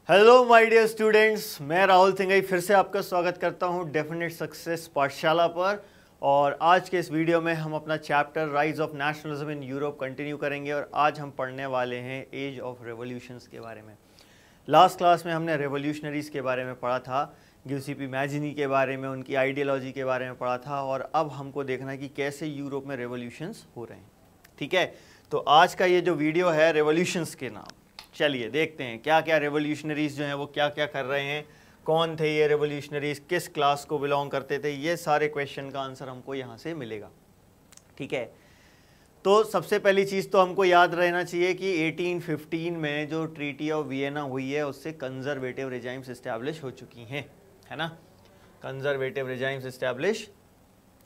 Hello my dear students, मैं राहुल सिंघई फिर से आपका स्वागत करता हूं डेफिनेट सक्सेस पाठशाला पर। और आज के इस वीडियो में हम अपना chapter rise of nationalism in Europe continue करेंगे और आज हम पढ़ने वाले हैं एज ऑफ रेवोल्यूशंस के बारे में। लास्ट क्लास में हमने रेवोल्यूशनरीज़ के बारे में पढ़ा था, गिउसेपी मैजिनी के बारे में, उनकी आइडियोलॉजी के बारे में पढ़ा था और अब हमको देखना है कि कैसे यूरोप में रेवोल्यूशंस हो रहे हैं। ठीक है, तो आज का ये जो वीडियो है रेवोल्यूशंस के नाम, चलिए देखते हैं क्या क्या रेवोल्यूशनरीज जो हैं वो क्या क्या कर रहे हैं, कौन थे ये रेवोल्यूशनरीज, किस क्लास को बिलोंग करते थे, ये सारे क्वेश्चन का आंसर हमको यहाँ से मिलेगा। ठीक है, तो सबसे पहली चीज़ तो हमको याद रहना चाहिए कि 1815 में जो ट्रीटी ऑफ वियना हुई है उससे कंजर्वेटिव रिजाइम्स इस्टेब्लिश हो चुकी हैं, है ना। कंजर्वेटिव रिजाइम्स इस्टेब्लिश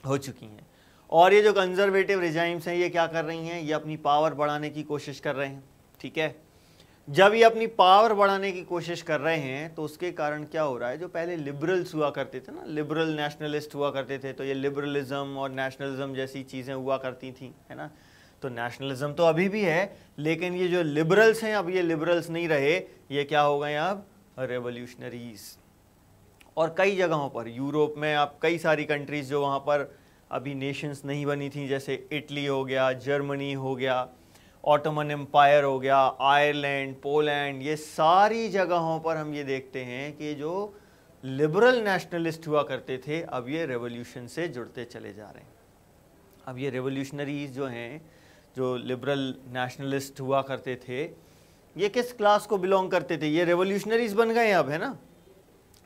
हो चुकी हैं और ये जो कंजर्वेटिव रिजाइम्स हैं ये क्या कर रही हैं, ये अपनी पावर बढ़ाने की कोशिश कर रहे हैं। ठीक है, जब ये अपनी पावर बढ़ाने की कोशिश कर रहे हैं तो उसके कारण क्या हो रहा है, जो पहले लिबरल्स हुआ करते थे ना, लिबरल नेशनलिस्ट हुआ करते थे, तो ये लिबरलिज्म और नेशनलिज्म जैसी चीज़ें हुआ करती थी, है ना। तो नेशनलिज्म तो अभी भी है, लेकिन ये जो लिबरल्स हैं अब ये लिबरल्स नहीं रहे, ये क्या हो गए अब रेवोल्यूशनरीज। और कई जगहों पर यूरोप में अब कई सारी कंट्रीज़ जो वहाँ पर अभी नेशंस नहीं बनी थी, जैसे इटली हो गया, जर्मनी हो गया, ऑटोमन एम्पायर हो गया, आयरलैंड, पोलैंड, ये सारी जगहों पर हम ये देखते हैं कि जो लिबरल नेशनलिस्ट हुआ करते थे अब ये रेवोल्यूशन से जुड़ते चले जा रहे हैं। अब ये रेवोल्यूशनरीज जो हैं, जो लिबरल नेशनलिस्ट हुआ करते थे, ये किस क्लास को बिलोंग करते थे, ये रेवोल्यूशनरीज बन गए अब, है ना।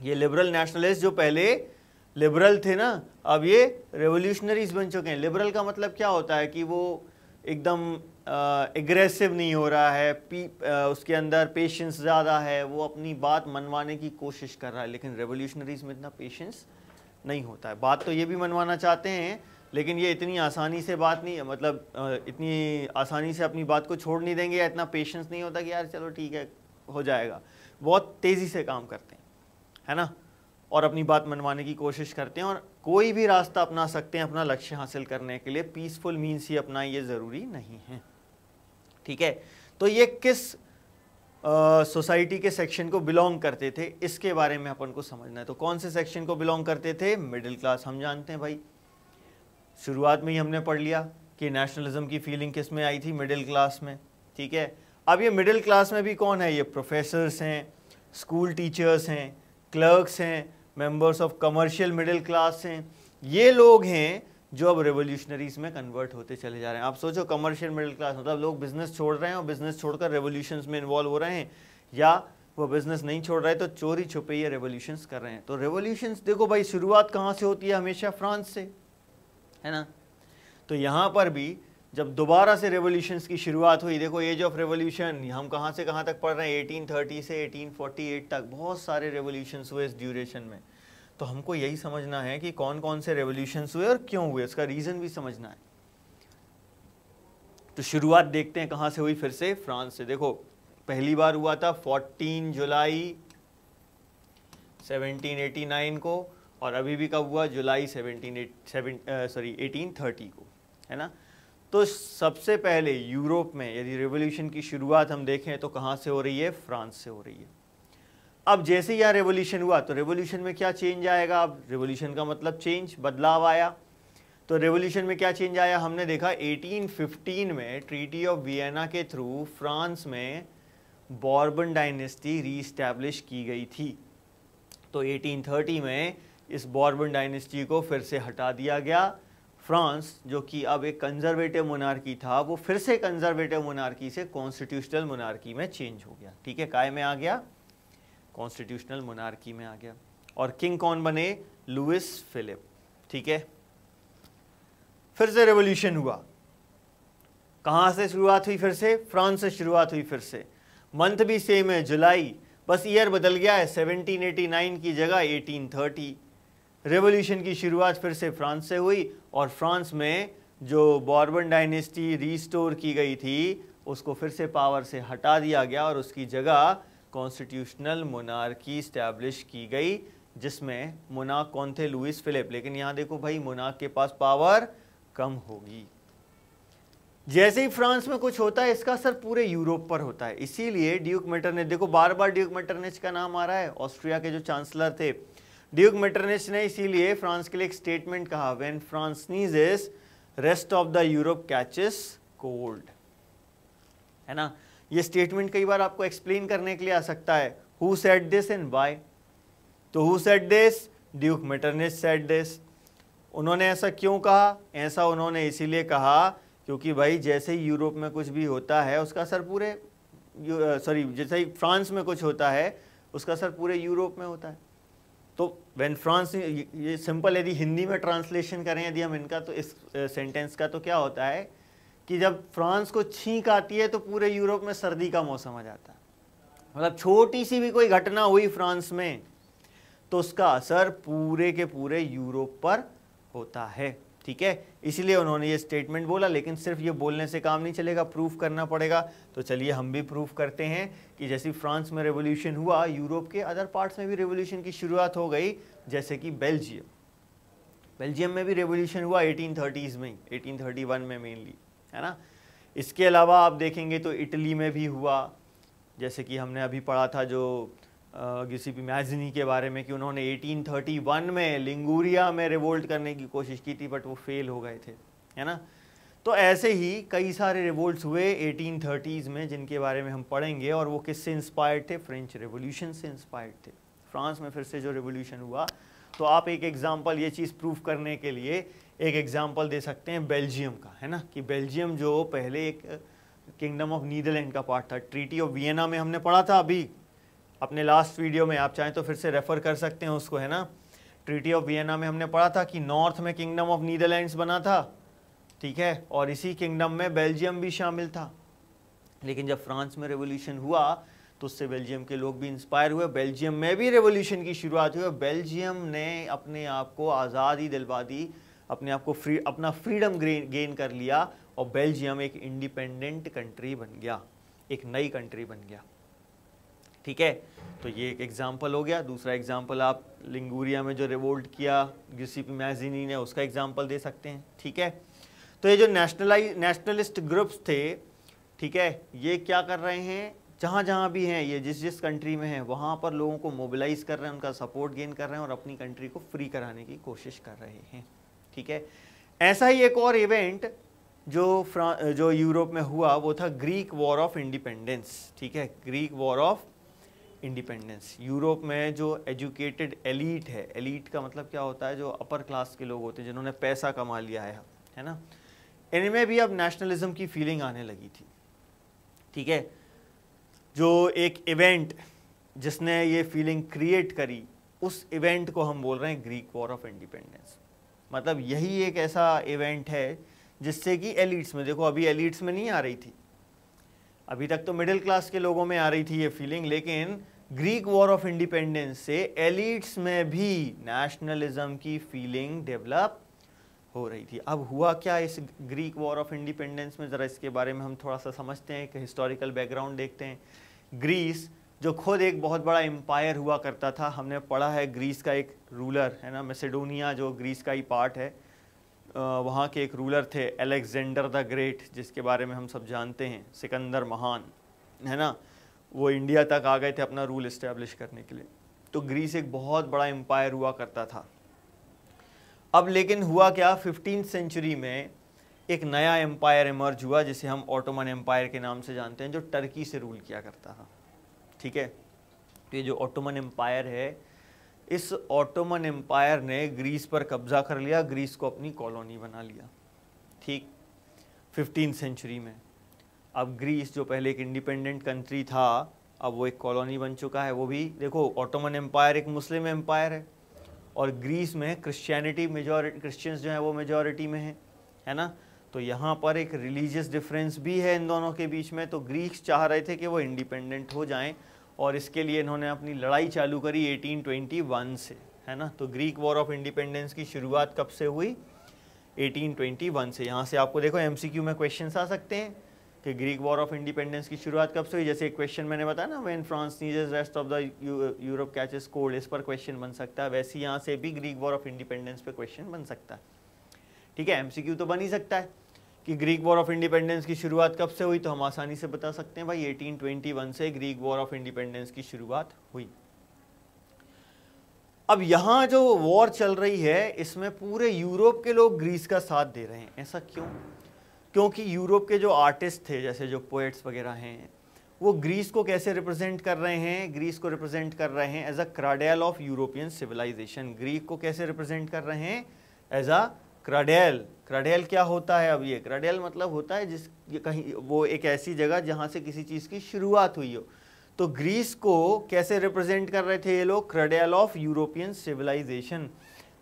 ये लिबरल नेशनलिस्ट जो पहले लिबरल थे ना, अब ये रेवोल्यूशनरीज बन चुके हैं। लिबरल का मतलब क्या होता है कि वो एकदम एग्रेसिव नहीं हो रहा है, उसके अंदर पेशेंस ज़्यादा है, वो अपनी बात मनवाने की कोशिश कर रहा है। लेकिन रेवोल्यूशनरीज में इतना पेशेंस नहीं होता है, बात तो ये भी मनवाना चाहते हैं लेकिन ये इतनी आसानी से बात नहीं, मतलब इतनी आसानी से अपनी बात को छोड़ नहीं देंगे, या इतना पेशेंस नहीं होता कि यार चलो ठीक है हो जाएगा। बहुत तेज़ी से काम करते हैं, है ना, और अपनी बात मनवाने की कोशिश करते हैं और कोई भी रास्ता अपना सकते हैं अपना लक्ष्य हासिल करने के लिए, पीसफुल मीन्स ही अपना ये ज़रूरी नहीं है। ठीक है, तो ये किस सोसाइटी के सेक्शन को बिलोंग करते थे इसके बारे में अपन को समझना है। तो कौन से सेक्शन को बिलोंग करते थे, मिडिल क्लास। हम जानते हैं भाई, शुरुआत में ही हमने पढ़ लिया कि नेशनलिज्म की फीलिंग किस में आई थी, मिडिल क्लास में। ठीक है, अब ये मिडिल क्लास में भी कौन है, ये प्रोफेसर्स हैं, स्कूल टीचर्स हैं, क्लर्क्स हैं, members of commercial middle class हैं, ये लोग हैं जो अब रेवोल्यूशनरीज में कन्वर्ट होते चले जा रहे हैं। आप सोचो, कमर्शियल मिडिल क्लास मतलब लोग बिजनेस छोड़ रहे हैं और बिजनेस छोड़कर रेवोल्यूशंस में इन्वॉल्व हो रहे हैं, या वो बिजनेस नहीं छोड़ रहे तो चोरी छुपे ये रेवोल्यूशंस कर रहे हैं। तो रेवोल्यूशंस देखो भाई, शुरुआत कहाँ से होती है, हमेशा फ्रांस से, है ना। तो यहाँ पर भी जब दोबारा से रेवोल्यूशंस की शुरुआत हुई, देखो एज ऑफ रेवोल्यूशन हम कहाँ से कहाँ तक पढ़ रहे हैं, 1830 से 1848 तक बहुत सारे रेवोल्यूशंस हुए इस ड्यूरेशन में। तो हमको यही समझना है कि कौन कौन से रेवोल्यूशंस हुए और क्यों हुए, इसका रीज़न भी समझना है। तो शुरुआत देखते हैं कहाँ से हुई, फिर से फ्रांस से। देखो पहली बार हुआ था 14 जुलाई 1789 को, और अभी भी कब हुआ, जुलाई 1830 को, है ना। तो सबसे पहले यूरोप में यदि रेवोल्यूशन की शुरुआत हम देखें तो कहाँ से हो रही है, फ्रांस से हो रही है। अब जैसे ही यहाँ रेवोल्यूशन हुआ तो रेवोल्यूशन में क्या चेंज आएगा, अब रेवोल्यूशन का मतलब चेंज, बदलाव आया। तो रेवोल्यूशन में क्या चेंज आया, हमने देखा 1815 में ट्रीटी ऑफ वियना के थ्रू फ्रांस में बॉर्बन डायनेस्टी रीस्टैब्लिश की गई थी। तो 1830 में इस बॉर्बन डायनेस्टी को फिर से हटा दिया गया। फ्रांस जो कि अब एक कंजर्वेटिव मोनार्की था, वो फिर से कंजर्वेटिव मोनार्की से कॉन्स्टिट्यूशनल मोनार्की में चेंज हो गया। ठीक है, काय में आ गया, कॉन्स्टिट्यूशनल मोनार्की में आ गया। और किंग कौन बने, लुइस फिलिप। ठीक है, फिर से रेवोल्यूशन हुआ। कहाँ से शुरुआत हुई, फिर से फ्रांस से शुरुआत हुई। फिर से मंथ भी सेम है, जुलाई, बस ईयर बदल गया है, 1789 की जगह 1830। रेवोल्यूशन की शुरुआत फिर से फ्रांस से हुई और फ्रांस में जो बॉर्बन डायनेस्टी रीस्टोर की गई थी उसको फिर से पावर से हटा दिया गया और उसकी जगह कॉन्स्टिट्यूशनल मोनार्की स्टैब्लिश की गई, जिसमें मोनार्क कौन थे, लुइस फिलिप। लेकिन यहाँ देखो भाई, मोनार्क के पास पावर कम होगी। जैसे ही फ्रांस में कुछ होता है इसका असर पूरे यूरोप पर होता है। इसीलिए ड्यूक मेटरनिच, देखो बार बार ड्यूक मेटरनिच का नाम आ रहा है, ऑस्ट्रिया के जो चांसलर थे ड्यूक मेटरनिच ने इसीलिए फ्रांस के लिए एक स्टेटमेंट कहा, when France sneezes rest of the Europe catches cold, है ना। ये स्टेटमेंट कई बार आपको एक्सप्लेन करने के लिए आ सकता है, who said this and why. तो who said this, Duke Metternich said this. उन्होंने ऐसा क्यों कहा, ऐसा उन्होंने इसीलिए कहा क्योंकि भाई जैसे ही यूरोप में कुछ भी होता है उसका असर पूरे जैसे ही फ्रांस में कुछ होता है उसका असर पूरे यूरोप में होता है। तो व्हेन फ्रांस, ये सिंपल यदि हिंदी में ट्रांसलेशन करें यदि हम इनका, तो इस सेंटेंस का, तो क्या होता है कि जब फ्रांस को छींक आती है तो पूरे यूरोप में सर्दी का मौसम आ जाता है। मतलब छोटी सी भी कोई घटना हुई फ्रांस में तो उसका असर पूरे के पूरे यूरोप पर होता है, ठीक है। इसीलिए उन्होंने ये स्टेटमेंट बोला। लेकिन सिर्फ ये बोलने से काम नहीं चलेगा, प्रूफ करना पड़ेगा। तो चलिए हम भी प्रूफ करते हैं कि जैसे फ्रांस में रेवोल्यूशन हुआ, यूरोप के अदर पार्ट्स में भी रेवोल्यूशन की शुरुआत हो गई। जैसे कि बेल्जियम में भी रेवोल्यूशन हुआ 1830s में, 1831 में मेनली, है ना। इसके अलावा आप देखेंगे तो इटली में भी हुआ, जैसे कि हमने अभी पढ़ा था जो गिउसेप्पे मैज़िनी के बारे में कि उन्होंने 1831 में लिंगुरिया में रिवोल्ट करने की कोशिश की थी बट वो फेल हो गए थे, है ना। तो ऐसे ही कई सारे रिवोल्ट्स हुए 1830s में जिनके बारे में हम पढ़ेंगे, और वो किससे इंस्पायर्ड थे, फ्रेंच रेवोल्यूशन से इंस्पायर्ड थे। फ्रांस में फिर से जो रिवोल्यूशन हुआ, तो आप एक एग्जाम्पल, ये चीज़ प्रूफ करने के लिए एक एग्जाम्पल दे सकते हैं बेल्जियम का, है ना, कि बेल्जियम जो पहले एक किंगडम ऑफ नीदरलैंड का पार्ट था। ट्रीटी ऑफ वियना में हमने पढ़ा था अभी अपने लास्ट वीडियो में, आप चाहें तो फिर से रेफर कर सकते हैं उसको, है ना। ट्रीटी ऑफ वियना में हमने पढ़ा था कि नॉर्थ में किंगडम ऑफ नीदरलैंड्स बना था, ठीक है, और इसी किंगडम में बेल्जियम भी शामिल था। लेकिन जब फ्रांस में रेवोल्यूशन हुआ तो उससे बेल्जियम के लोग भी इंस्पायर हुए, बेल्जियम में भी रेवोल्यूशन की शुरुआत हुई। बेल्जियम ने अपने आप को आज़ादी दिलवा दी, अपने आप को अपना फ्रीडम गेन कर लिया, और बेल्जियम एक इंडिपेंडेंट कंट्री बन गया, एक नई कंट्री बन गया, ठीक है। तो ये एक एग्जाम्पल हो गया। दूसरा एग्जाम्पल आप लिंगुरिया में जो रिवोल्ट किया गिउसेप्पे मैज़िनी ने, उसका एग्जाम्पल दे सकते हैं, ठीक है। तो ये जो नेशनलिस्ट ग्रुप्स थे, ठीक है, ये क्या कर रहे हैं, जहाँ जहाँ भी हैं, ये जिस जिस कंट्री में हैं वहाँ पर लोगों को मोबिलाइज कर रहे हैं, उनका सपोर्ट गेन कर रहे हैं और अपनी कंट्री को फ्री कराने की कोशिश कर रहे हैं, ठीक है। ऐसा ही एक और इवेंट जो यूरोप में हुआ वो था ग्रीक वॉर ऑफ इंडिपेंडेंस, ठीक है। Greek war of independence, Europe में जो एजुकेटेड एलीट है, एलीट का मतलब क्या होता है, जो अपर क्लास के लोग होते हैं जिन्होंने पैसा कमा लिया है ना, इनमें भी अब नेशनलिज्म की फीलिंग आने लगी थी, ठीक है। जो एक इवेंट जिसने ये फीलिंग क्रिएट करी, उस इवेंट को हम बोल रहे हैं ग्रीक वॉर ऑफ इंडिपेंडेंस। मतलब यही एक ऐसा इवेंट है जिससे कि एलीट्स में, देखो अभी एलीट्स में नहीं आ रही थी, अभी तक तो मिडिल क्लास के लोगों में आ रही थी ये फीलिंग, लेकिन ग्रीक वॉर ऑफ इंडिपेंडेंस से एलिट्स में भी नेशनलिज्म की फीलिंग डेवलप हो रही थी। अब हुआ क्या इस ग्रीक वॉर ऑफ इंडिपेंडेंस में, ज़रा इसके बारे में हम थोड़ा सा समझते हैं, एक हिस्टोरिकल बैकग्राउंड देखते हैं। ग्रीस जो खुद एक बहुत बड़ा एम्पायर हुआ करता था, हमने पढ़ा है ग्रीस का एक रूलर, है ना, मैसेडोनिया जो ग्रीस का ही पार्ट है, वहाँ के एक रूलर थे अलेक्जेंडर द ग्रेट, जिसके बारे में हम सब जानते हैं, सिकंदर महान, है ना। वो इंडिया तक आ गए थे अपना रूल इस्टेब्लिश करने के लिए। तो ग्रीस एक बहुत बड़ा एम्पायर हुआ करता था। अब लेकिन हुआ क्या, 15th सेंचुरी में एक नया एम्पायर इमर्ज हुआ जिसे हम ऑटोमन एम्पायर के नाम से जानते हैं, जो टर्की से रूल किया करता था, ठीक है। तो ये जो ऑटोमन एम्पायर है, इस ऑटोमन एम्पायर ने ग्रीस पर कब्जा कर लिया, ग्रीस को अपनी कॉलोनी बना लिया, ठीक, 15th सेंचुरी में। अब ग्रीस जो पहले एक इंडिपेंडेंट कंट्री था, अब वो एक कॉलोनी बन चुका है। वो भी देखो, ऑटोमन एम्पायर एक मुस्लिम एम्पायर है और ग्रीस में क्रिश्चियनिटी मेजॉरिटी, क्रिश्चियंस जो है वो मेजॉरिटी में है ना। तो यहाँ पर एक रिलीजियस डिफरेंस भी है इन दोनों के बीच में। तो ग्रीक्स चाह रहे थे कि वो इंडिपेंडेंट हो जाएं, और इसके लिए इन्होंने अपनी लड़ाई चालू करी 1821 से, है ना। तो ग्रीक वॉर ऑफ इंडिपेंडेंस की शुरुआत कब से हुई, 1821 से। यहाँ से आपको देखो MCQ में क्वेश्चंस आ सकते हैं कि ग्रीक वॉर ऑफ इंडिपेंडेंस की शुरुआत कब से हुई। जैसे एक क्वेश्चन मैंने बताया ना, when France sneezes rest of the Europe catches cold, इस पर क्वेश्चन बन सकता है। वैसे यहाँ से भी ग्रीक वॉर ऑफ इंडिपेंडेंस पे क्वेश्चन बन सकता है, ठीक है। MCQ तो बन ही सकता है कि ग्रीक वॉर ऑफ इंडिपेंडेंस की शुरुआत कब से हुई, तो हम आसानी से बता सकते हैं भाई 1821 से ग्रीक वॉर ऑफ इंडिपेंडेंस की शुरुआत हुई। अब यहां जो वॉर चल रही है इसमें पूरे यूरोप के लोग ग्रीस का साथ दे रहे हैं। ऐसा क्यों? क्योंकि यूरोप के जो आर्टिस्ट थे, जैसे जो पोएट्स वगैरह हैं, वो ग्रीस को कैसे रिप्रेजेंट कर रहे हैं? ग्रीस को रिप्रेजेंट कर रहे हैं as a cradle of European civilisation. Greek को कैसे रिप्रेजेंट कर रहे हैं? As a क्राडेल। क्राडेल क्या होता है? अब ये क्राडेल मतलब होता है जिस कहीं वो एक ऐसी जगह जहां से किसी चीज़ की शुरुआत हुई हो। तो ग्रीस को कैसे रिप्रेजेंट कर रहे थे ये लोग? क्राडेल ऑफ यूरोपियन सिविलाइजेशन।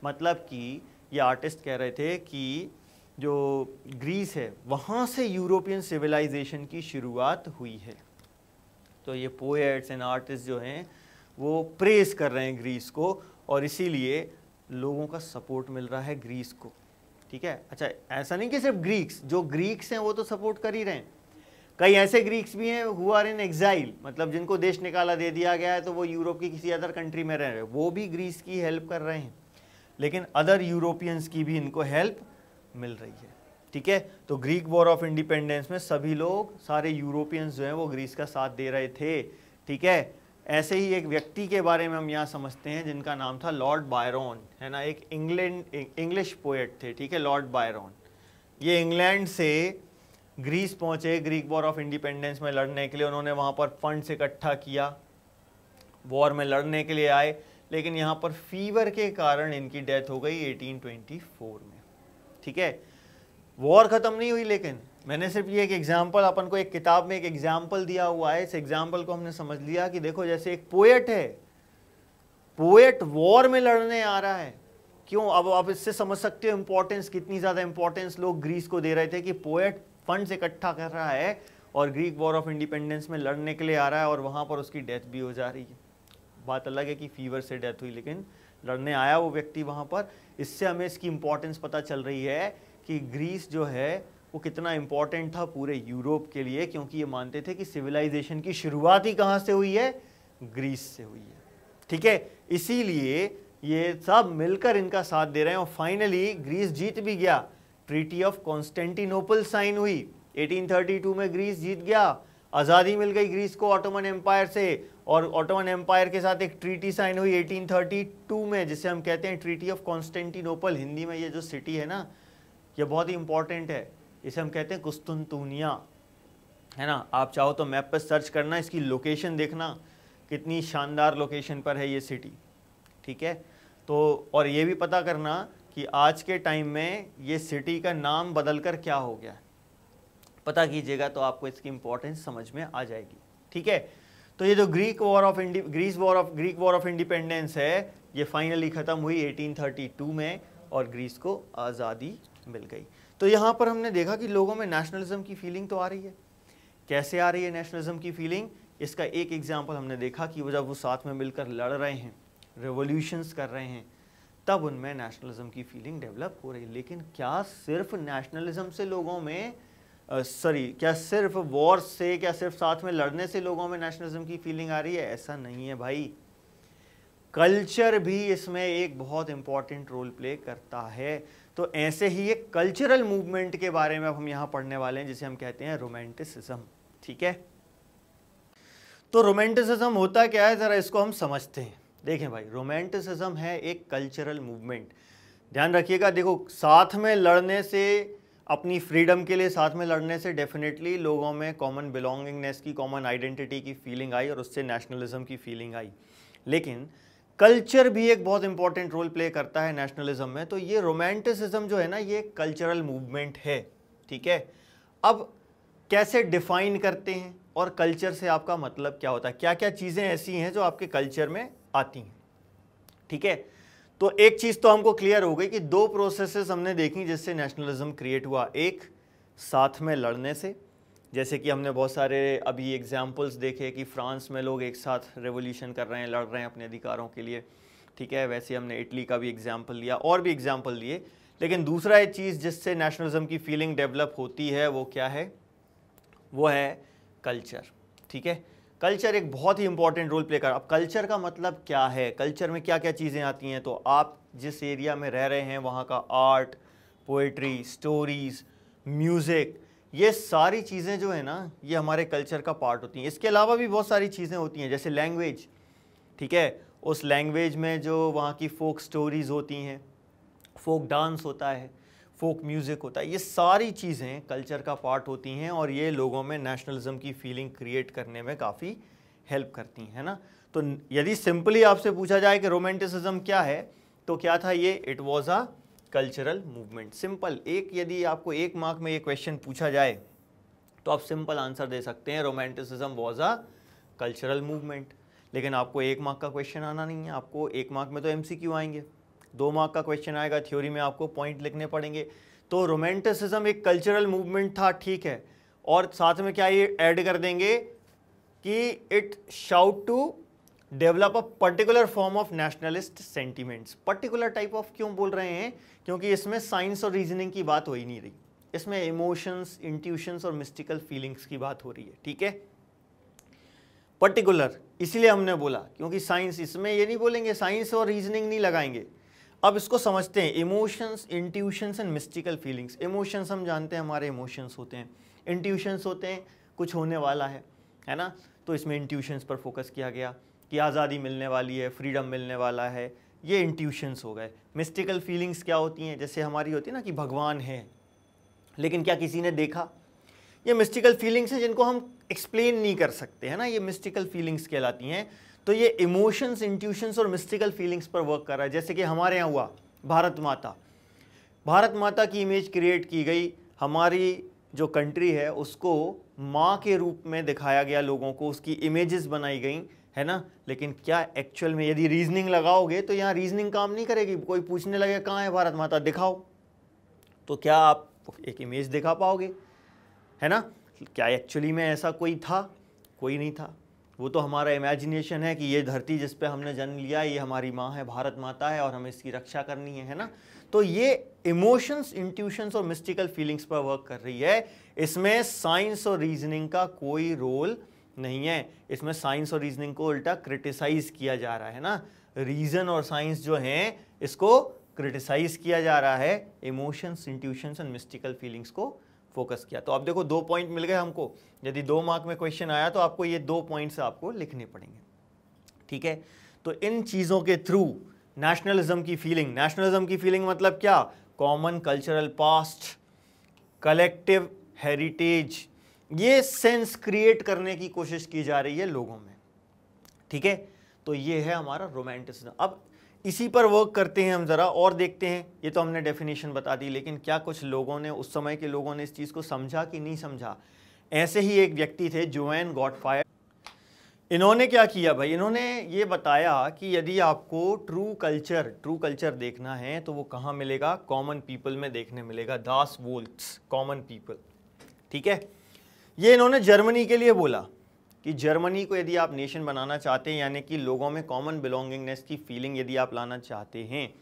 मतलब कि ये आर्टिस्ट कह रहे थे कि जो ग्रीस है वहाँ से यूरोपियन सिविलाइजेशन की शुरुआत हुई है। तो ये पोएट्स एंड आर्टिस्ट जो हैं वो प्रेज कर रहे हैं ग्रीस को, और इसीलिए लोगों का सपोर्ट मिल रहा है ग्रीस को। ठीक है, अच्छा ऐसा नहीं कि सिर्फ ग्रीक्स, जो ग्रीक्स हैं वो तो सपोर्ट कर ही रहे हैं, कई ऐसे ग्रीक्स भी हैं हु आर इन एग्जाइल, मतलब जिनको देश निकाला दे दिया गया है तो वो यूरोप की किसी अदर कंट्री में रह रहे हैं, वो भी ग्रीस की हेल्प कर रहे हैं, लेकिन अदर यूरोपियंस की भी इनको हेल्प मिल रही है। ठीक है, तो ग्रीक वॉर ऑफ इंडिपेंडेंस में सभी लोग, सारे यूरोपियंस जो हैं वो ग्रीस का साथ दे रहे थे। ठीक है, ऐसे ही एक व्यक्ति के बारे में हम यहाँ समझते हैं जिनका नाम था लॉर्ड बायरन, है ना, एक इंग्लिश पोएट थे। ठीक है, लॉर्ड बायरन, ये इंग्लैंड से ग्रीस पहुँचे ग्रीक वॉर ऑफ इंडिपेंडेंस में लड़ने के लिए। उन्होंने वहाँ पर फंड्स इकट्ठा किया, वॉर में लड़ने के लिए आए, लेकिन यहाँ पर फीवर के कारण इनकी डेथ हो गई 1824 में। ठीक है, वॉर ख़त्म नहीं हुई, लेकिन मैंने सिर्फ ये एक एग्जाम्पल, अपन को एक किताब में एक एग्जाम्पल दिया हुआ है, इस एग्जाम्पल को हमने समझ लिया कि देखो जैसे एक पोएट है, पोएट वॉर में लड़ने आ रहा है, क्यों? अब आप इससे समझ सकते हो इंपॉर्टेंस, कितनी ज़्यादा इंपॉर्टेंस लोग ग्रीस को दे रहे थे कि पोएट फंड्स इकट्ठा कर रहा है और ग्रीक वॉर ऑफ इंडिपेंडेंस में लड़ने के लिए आ रहा है, और वहाँ पर उसकी डेथ भी हो जा रही है। बात अलग है कि फीवर से डेथ हुई, लेकिन लड़ने आया वो व्यक्ति वहाँ पर। इससे हमें इसकी इंपॉर्टेंस पता चल रही है कि ग्रीस जो है वो कितना इंपॉर्टेंट था पूरे यूरोप के लिए, क्योंकि ये मानते थे कि सिविलाइजेशन की शुरुआत ही कहाँ से हुई है? ग्रीस से हुई है। ठीक है, इसीलिए ये सब मिलकर इनका साथ दे रहे हैं, और फाइनली ग्रीस जीत भी गया। ट्रीटी ऑफ कॉन्स्टेंटिनोपल साइन हुई 1832 में, ग्रीस जीत गया, आज़ादी मिल गई ग्रीस को ऑटोमन एम्पायर से, और ऑटोमन एम्पायर के साथ एक ट्रीटी साइन हुई 1832 में, जिसे हम कहते हैं ट्रीटी ऑफ कॉन्स्टेंटिनोपल। हिंदी में ये जो सिटी है ना, ये बहुत ही इंपॉर्टेंट है, इसे हम कहते हैं कुस्तुनतुनिया, है ना। आप चाहो तो मैप पर सर्च करना, इसकी लोकेशन देखना, कितनी शानदार लोकेशन पर है ये सिटी। ठीक है, तो और ये भी पता करना कि आज के टाइम में ये सिटी का नाम बदलकर क्या हो गया, पता कीजिएगा तो आपको इसकी इंपॉर्टेंस समझ में आ जाएगी। ठीक है, तो ये जो ग्रीक वॉर ऑफ इंडिपेंडेंस है, ये फाइनली ख़त्म हुई 1832 में, और ग्रीस को आज़ादी मिल गई। तो यहाँ पर हमने देखा कि लोगों में नेशनलिज्म की फीलिंग तो आ रही है। कैसे आ रही है नेशनलिज्म की फीलिंग? इसका एक एग्जाम्पल हमने देखा कि वो जब वो साथ में मिलकर लड़ रहे हैं, रेवोल्यूशंस कर रहे हैं, तब उनमें नेशनलिज्म की फीलिंग डेवलप हो रही है। लेकिन क्या सिर्फ नेशनलिज्म से लोगों में क्या सिर्फ वॉर से, क्या सिर्फ साथ में लड़ने से लोगों में नेशनलिज्म की फीलिंग आ रही है? ऐसा नहीं है भाई, कल्चर भी इसमें एक बहुत इंपॉर्टेंट रोल प्ले करता है। तो ऐसे ही एक कल्चरल मूवमेंट के बारे में अब हम यहाँ पढ़ने वाले हैं, जिसे हम कहते हैं रोमांटिसिज्म। ठीक है, तो रोमांटिसिज्म होता क्या है, ज़रा इसको हम समझते हैं। देखें भाई, रोमांटिसिज्म है एक कल्चरल मूवमेंट। ध्यान रखिएगा, देखो साथ में लड़ने से, अपनी फ्रीडम के लिए साथ में लड़ने से डेफिनेटली लोगों में कॉमन बिलोंगिंगनेस की, कॉमन आइडेंटिटी की फीलिंग आई, और उससे नेशनलिज्म की फीलिंग आई। लेकिन कल्चर भी एक बहुत इंपॉर्टेंट रोल प्ले करता है नेशनलिज्म में। तो ये रोमांटिसिज्म जो है ना, ये कल्चरल मूवमेंट है। ठीक है, अब कैसे डिफाइन करते हैं, और कल्चर से आपका मतलब क्या होता है, क्या क्या चीज़ें ऐसी हैं जो आपके कल्चर में आती हैं? ठीक है, तो एक चीज़ तो हमको क्लियर हो गई कि दो प्रोसेसेस हमने देखी जिससे नेशनलिज्म क्रिएट हुआ। एक साथ में लड़ने से, जैसे कि हमने बहुत सारे अभी एग्जाम्पल्स देखे कि फ्रांस में लोग एक साथ रेवोल्यूशन कर रहे हैं, लड़ रहे हैं अपने अधिकारों के लिए। ठीक है, वैसे हमने इटली का भी एग्जाम्पल लिया, और भी एग्जाम्पल लिए। लेकिन दूसरा एक चीज़ जिससे नेशनलिज्म की फीलिंग डेवलप होती है, वो क्या है? वो है कल्चर। ठीक है, कल्चर एक बहुत ही इंपॉर्टेंट रोल प्ले कर। अब कल्चर का मतलब क्या है, कल्चर में क्या क्या चीज़ें आती हैं? तो आप जिस एरिया में रह रहे हैं वहाँ का आर्ट, पोएट्री, स्टोरीज़, म्यूज़िक, ये सारी चीज़ें जो है ना ये हमारे कल्चर का पार्ट होती हैं। इसके अलावा भी बहुत सारी चीज़ें होती हैं, जैसे लैंग्वेज, ठीक है, उस लैंग्वेज में जो वहाँ की फोक स्टोरीज़ होती हैं, फोक डांस होता है, फोक म्यूज़िक होता है, ये सारी चीज़ें कल्चर का पार्ट होती हैं और ये लोगों में नेशनलिज्म की फीलिंग क्रिएट करने में काफ़ी हेल्प करती हैं, है ना। तो यदि सिंपली आपसे पूछा जाए कि रोमांटिसिज्म क्या है, तो क्या था ये? It was a cultural movement. Simple, एक यदि आपको 1 मार्क में ये क्वेश्चन पूछा जाए तो आप सिंपल आंसर दे सकते हैं, romanticism was a cultural movement. लेकिन आपको 1 मार्क का क्वेश्चन आना नहीं है, आपको 1 मार्क में तो MCQ आएंगे, 2 मार्क का क्वेश्चन आएगा, थ्योरी में आपको पॉइंट लिखने पड़ेंगे। तो रोमांटिसिज्म एक कल्चरल मूवमेंट था, ठीक है, और साथ में क्या ये ऐड कर देंगे कि it sought to develop a particular form of nationalist sentiments. Particular type of क्यों बोल रहे हैं? क्योंकि इसमें साइंस और रीजनिंग की बात हो ही नहीं रही, इसमें इमोशंस, इंट्यूशंस और मिस्टिकल फीलिंग्स की बात हो रही है, ठीक है। पर्टिकुलर इसीलिए हमने बोला, क्योंकि साइंस, इसमें ये नहीं बोलेंगे, साइंस और रीजनिंग नहीं लगाएंगे। अब इसको समझते हैं, emotions, intuitions and mystical feelings. Emotions हम जानते हैं हमारे इमोशंस होते हैं, इंट्यूशंस होते हैं कुछ होने वाला है ना, तो इसमें इंट्यूशंस पर फोकस किया गया कि आज़ादी मिलने वाली है, फ्रीडम मिलने वाला है, ये इंट्यूशंस हो गए। मिस्टिकल फीलिंग्स क्या होती हैं? जैसे हमारी होती है ना कि भगवान है, लेकिन क्या किसी ने देखा? ये मिस्टिकल फीलिंग्स हैं जिनको हम एक्सप्लेन नहीं कर सकते, है ना, ये मिस्टिकल फीलिंग्स कहलाती हैं। तो ये इमोशंस, इंट्यूशंस और मिस्टिकल फीलिंग्स पर वर्क कर रहा है। जैसे कि हमारे यहाँ हुआ भारत माता, भारत माता की इमेज क्रिएट की गई, हमारी जो कंट्री है उसको माँ के रूप में दिखाया गया, लोगों को उसकी इमेजेस बनाई गई, है ना। लेकिन क्या एक्चुअल में यदि रीजनिंग लगाओगे तो यहाँ रीजनिंग काम नहीं करेगी। कोई पूछने लगे कहाँ है भारत माता, दिखाओ, तो क्या आप एक इमेज दिखा पाओगे, है ना। क्या एक्चुअली में ऐसा कोई था? कोई नहीं था, वो तो हमारा इमेजिनेशन है कि ये धरती जिस पे हमने जन्म लिया ये हमारी माँ है, भारत माता है, और हमें इसकी रक्षा करनी है ना। तो ये इमोशंस, इंट्यूशंस और मिस्टिकल फीलिंग्स पर वर्क कर रही है। इसमें साइंस और रीजनिंग का कोई रोल नहीं है, इसमें साइंस और रीजनिंग को उल्टा क्रिटिसाइज किया जा रहा है ना। रीजन और साइंस जो हैं इसको क्रिटिसाइज किया जा रहा है, emotions, intuitions and mystical feelings को फोकस किया। तो आप देखो 2 पॉइंट मिल गए हमको। यदि 2 मार्क में क्वेश्चन आया तो आपको ये 2 पॉइंट्स आपको लिखने पड़ेंगे, ठीक है। तो इन चीज़ों के थ्रू नेशनलिज्म की फीलिंग, नेशनलिज्म की फीलिंग मतलब क्या? Common cultural past, collective heritage, ये सेंस क्रिएट करने की कोशिश की जा रही है लोगों में, ठीक है। तो ये है हमारा रोमांटिसिज्म। अब इसी पर वर्क करते हैं हम ज़रा और देखते हैं। ये तो हमने डेफिनेशन बता दी, लेकिन क्या कुछ लोगों ने, उस समय के लोगों ने इस चीज़ को समझा कि नहीं समझा? ऐसे ही एक व्यक्ति थे जोएन गॉटफ्रायर। इन्होंने क्या किया भाई? इन्होंने ये बताया कि यदि आपको ट्रू कल्चर देखना है तो वो कहाँ मिलेगा? कॉमन पीपल में देखने मिलेगा। दास वोल्ट्स, कॉमन पीपल, ठीक है। ये इन्होंने जर्मनी के लिए बोला कि जर्मनी को यदि आप नेशन बनाना चाहते हैं, यानी कि लोगों में कॉमन बिलोंगिंगनेस की फीलिंग यदि आप लाना चाहते हैं,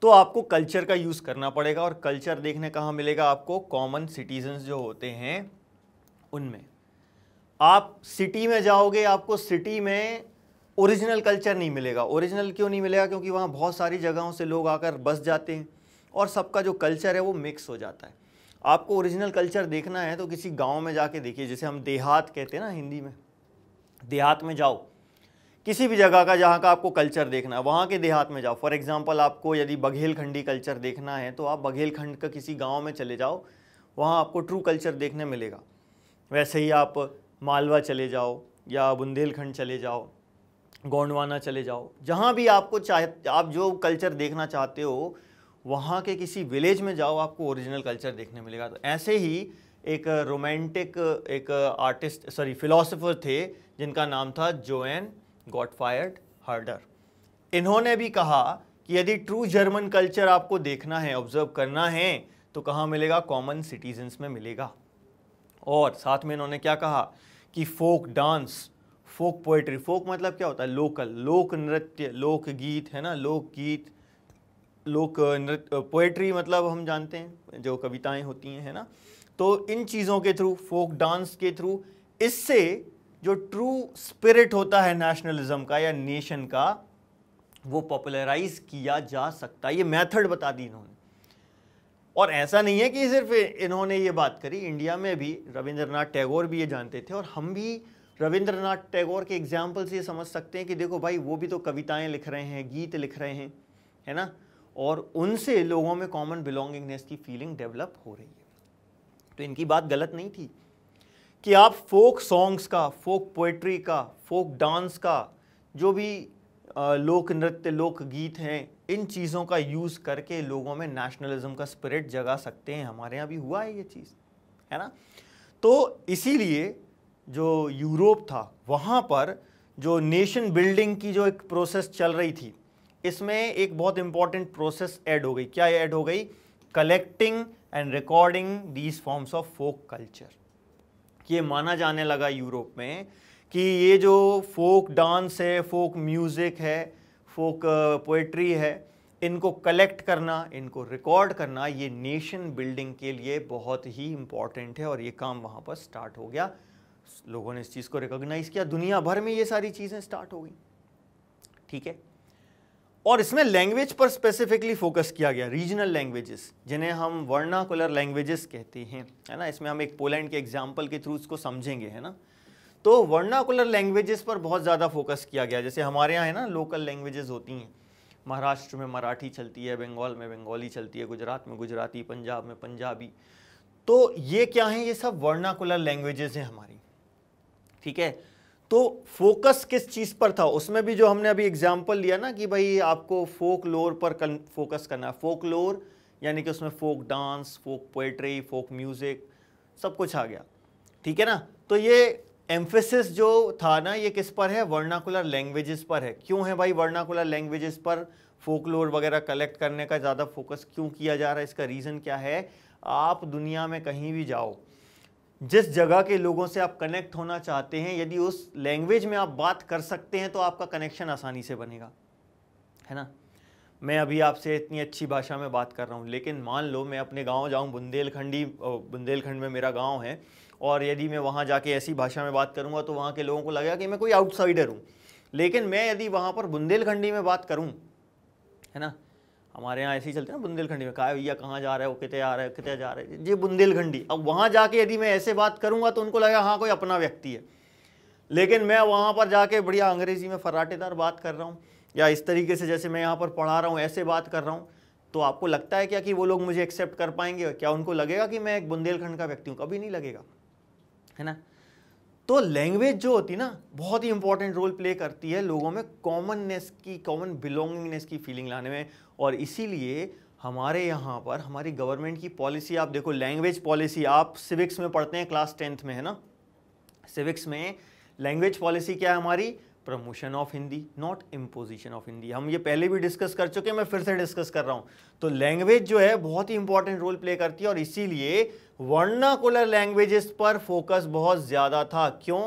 तो आपको कल्चर का यूज़ करना पड़ेगा। और कल्चर देखने कहाँ मिलेगा आपको? कॉमन सिटीजन्स जो होते हैं उनमें। आप सिटी में जाओगे, आपको सिटी में ओरिजिनल कल्चर नहीं मिलेगा। ओरिजिनल क्यों नहीं मिलेगा? क्योंकि वहाँ बहुत सारी जगहों से लोग आकर बस जाते हैं और सबका जो कल्चर है वो मिक्स हो जाता है। आपको ओरिजिनल कल्चर देखना है तो किसी गांव में जाके देखिए, जिसे हम देहात कहते हैं ना हिंदी में। देहात में जाओ, किसी भी जगह का जहाँ का आपको कल्चर देखना है वहाँ के देहात में जाओ। फॉर एग्जांपल आपको यदि बघेलखंडी कल्चर देखना है तो आप बघेलखंड का किसी गांव में चले जाओ, वहाँ आपको ट्रू कल्चर देखने मिलेगा। वैसे ही आप मालवा चले जाओ या बुंदेलखंड चले जाओ, गोंडवाना चले जाओ, जहाँ भी आपको आप जो कल्चर देखना चाहते हो वहाँ के किसी विलेज में जाओ, आपको ओरिजिनल कल्चर देखने मिलेगा। तो ऐसे ही एक रोमांटिक एक आर्टिस्ट, फिलोसोफर थे जिनका नाम था जोएन गॉटफ्रायर हर्डर। इन्होंने भी कहा कि यदि ट्रू जर्मन कल्चर आपको देखना है, ऑब्जर्व करना है, तो कहाँ मिलेगा? कॉमन सिटीजन्स में मिलेगा। और साथ में इन्होंने क्या कहा कि फोक डांस, फोक पोएट्री, फोक मतलब क्या होता है? लोकल, लोक नृत्य, लोकगीत, है ना, लोकगीत, लोक नृत्य, पोएट्री मतलब हम जानते हैं जो कविताएं होती हैं, है ना। तो इन चीज़ों के थ्रू, फोक डांस के थ्रू, इससे जो ट्रू स्पिरिट होता है नेशनलिज्म का या नेशन का, वो पॉपुलराइज किया जा सकता है। ये मेथड बता दी इन्होंने। और ऐसा नहीं है कि सिर्फ इन्होंने ये बात करी, इंडिया में भी रविंद्रनाथ टैगोर भी ये जानते थे, और हम भी रविंद्रनाथ टैगोर के एग्जाम्पल से ये समझ सकते हैं कि देखो भाई, वो भी तो कविताएं लिख रहे हैं, गीत लिख रहे हैं, है ना, और उनसे लोगों में कॉमन बिलोंगिंगनेस की फीलिंग डेवलप हो रही है। तो इनकी बात गलत नहीं थी कि आप फोक सॉन्ग्स का, फोक पोएट्री का, फोक डांस का, जो भी लोक नृत्य, लोक गीत हैं, इन चीज़ों का यूज़ करके लोगों में नेशनलिज्म का स्पिरिट जगा सकते हैं। हमारे यहाँ भी हुआ है ये चीज़, है ना। तो इसीलिए जो यूरोप था, वहाँ पर जो नेशन बिल्डिंग की जो एक प्रोसेस चल रही थी, इसमें एक बहुत इंपॉर्टेंट प्रोसेस ऐड हो गई। क्या ऐड हो गई? Collecting and recording these forms of folk culture. ये माना जाने लगा यूरोप में कि ये जो फोक डांस है, फोक म्यूज़िक है, फोक पोएट्री है, इनको कलेक्ट करना, इनको रिकॉर्ड करना, ये नेशन बिल्डिंग के लिए बहुत ही इम्पॉर्टेंट है। और ये काम वहाँ पर स्टार्ट हो गया, लोगों ने इस चीज़ को रिकॉग्नाइज किया, दुनिया भर में ये सारी चीज़ें स्टार्ट हो गई, ठीक है। और इसमें लैंग्वेज पर स्पेसिफिकली फोकस किया गया, रीजनल लैंग्वेजेस, जिन्हें हम वर्नाकुलर लैंग्वेजेस कहते हैं, है ना। इसमें हम एक पोलैंड के एग्जाम्पल के थ्रू इसको समझेंगे, है ना। तो वर्नाकुलर लैंग्वेजेस पर बहुत ज़्यादा फोकस किया गया। जैसे हमारे यहाँ है ना, लोकल लैंग्वेजेस होती हैं, महाराष्ट्र में मराठी चलती है, बंगाल में बंगाली चलती है, गुजरात में गुजराती, पंजाब में पंजाबी। तो ये क्या है? ये सब वर्नाकुलर लैंग्वेजेस हैं हमारी, ठीक है। तो फोकस किस चीज़ पर था? उसमें भी जो हमने अभी एग्जाम्पल लिया ना कि भाई आपको फोक लोर पर फोकस करना है। फोक लोर यानी कि उसमें फोक डांस, फोक पोएट्री, फोक म्यूज़िक, सब कुछ आ गया, ठीक है ना। तो ये एम्फेसिस जो था ना, ये किस पर है? वर्नाकुलर लैंग्वेजेस पर है। क्यों है भाई वर्नाकुलर लैंग्वेजेस पर फोकलोर वगैरह कलेक्ट करने का ज़्यादा फोकस क्यों किया जा रहा है? इसका रीज़न क्या है? आप दुनिया में कहीं भी जाओ, जिस जगह के लोगों से आप कनेक्ट होना चाहते हैं, यदि उस लैंग्वेज में आप बात कर सकते हैं तो आपका कनेक्शन आसानी से बनेगा, है ना। मैं अभी आपसे इतनी अच्छी भाषा में बात कर रहा हूँ, लेकिन मान लो मैं अपने गांव जाऊँ, बुंदेलखंड में मेरा गांव है, और यदि मैं वहाँ जाके ऐसी भाषा में बात करूँगा तो वहाँ के लोगों को लगेगा कि मैं कोई आउटसाइडर हूँ। लेकिन मैं यदि वहाँ पर बुंदेलखंडी में बात करूँ, है ना, हमारे यहाँ ऐसे ही चलते हैं ना बुंदेलखंडी में, कहा भैया कहाँ जा रहे हो, कितने आ रहे हो, कितने जा रहे हैं, ये बुंदेलखंडी। अब वहाँ जाके यदि मैं ऐसे बात करूँगा तो उनको लगेगा हाँ कोई अपना व्यक्ति है। लेकिन मैं वहाँ पर जाके बढ़िया अंग्रेज़ी में फर्राटेदार बात कर रहा हूँ, या इस तरीके से जैसे मैं यहाँ पर पढ़ा रहा हूँ ऐसे बात कर रहा हूँ, तो आपको लगता है क्या कि वो लोग मुझे एक्सेप्ट कर पाएंगे? क्या उनको लगेगा कि मैं एक बुंदेलखंड का व्यक्ति हूँ? कभी नहीं लगेगा, है ना। तो लैंग्वेज जो होती है ना, बहुत ही इंपॉर्टेंट रोल प्ले करती है लोगों में कॉमननेस की, कॉमन बिलोंगिंगनेस की फीलिंग लाने में। और इसीलिए हमारे यहाँ पर हमारी गवर्नमेंट की पॉलिसी आप देखो, लैंग्वेज पॉलिसी, आप सिविक्स में पढ़ते हैं क्लास 10th में, है ना। सिविक्स में लैंग्वेज पॉलिसी क्या है हमारी? Promotion of Hindi, not imposition of Hindi. हम ये पहले भी डिस्कस कर चुके हैं, मैं फिर से डिस्कस कर रहा हूँ। तो लैंग्वेज जो है बहुत ही इंपॉर्टेंट रोल प्ले करती है, और इसीलिए वर्नाकुलर लैंग्वेजेस पर फोकस बहुत ज़्यादा था। क्यों?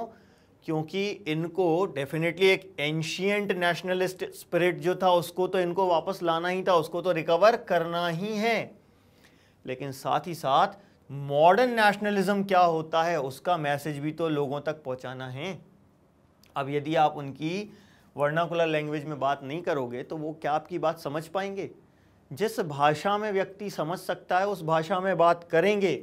क्योंकि इनको डेफिनेटली एक एंशिएंट नेशनलिस्ट स्पिरिट जो था उसको तो इनको वापस लाना ही था, उसको तो रिकवर करना ही है। लेकिन साथ ही साथ मॉडर्न नेशनलिज्म क्या होता है उसका मैसेज भी तो लोगों तक पहुंचाना है। अब यदि आप उनकी वर्नाकुलर लैंग्वेज में बात नहीं करोगे तो वो क्या आपकी बात समझ पाएंगे? जिस भाषा में व्यक्ति समझ सकता है उस भाषा में बात करेंगे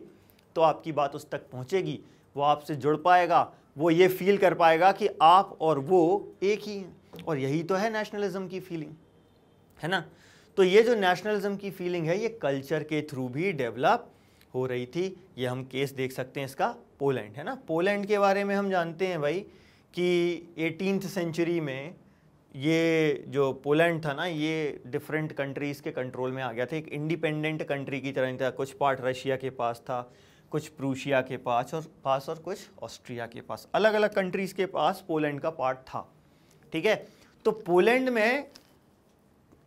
तो आपकी बात उस तक पहुंचेगी, वो आपसे जुड़ पाएगा, वो ये फील कर पाएगा कि आप और वो एक ही हैं। और यही तो है नेशनलिज्म की फीलिंग, है ना। तो ये जो नेशनलिज्म की फीलिंग है ये कल्चर के थ्रू भी डेवलप हो रही थी। ये हम केस देख सकते हैं इसका, पोलैंड, है ना। पोलैंड के बारे में हम जानते हैं भाई कि 18th सेंचुरी में ये जो पोलैंड था ना, ये डिफरेंट कंट्रीज़ के कंट्रोल में आ गया था, एक इंडिपेंडेंट कंट्री की तरह था। कुछ पार्ट रशिया के पास था, कुछ प्रूशिया के पास और कुछ ऑस्ट्रिया के पास, अलग अलग कंट्रीज़ के पास पोलैंड का पार्ट था, ठीक है। तो पोलैंड में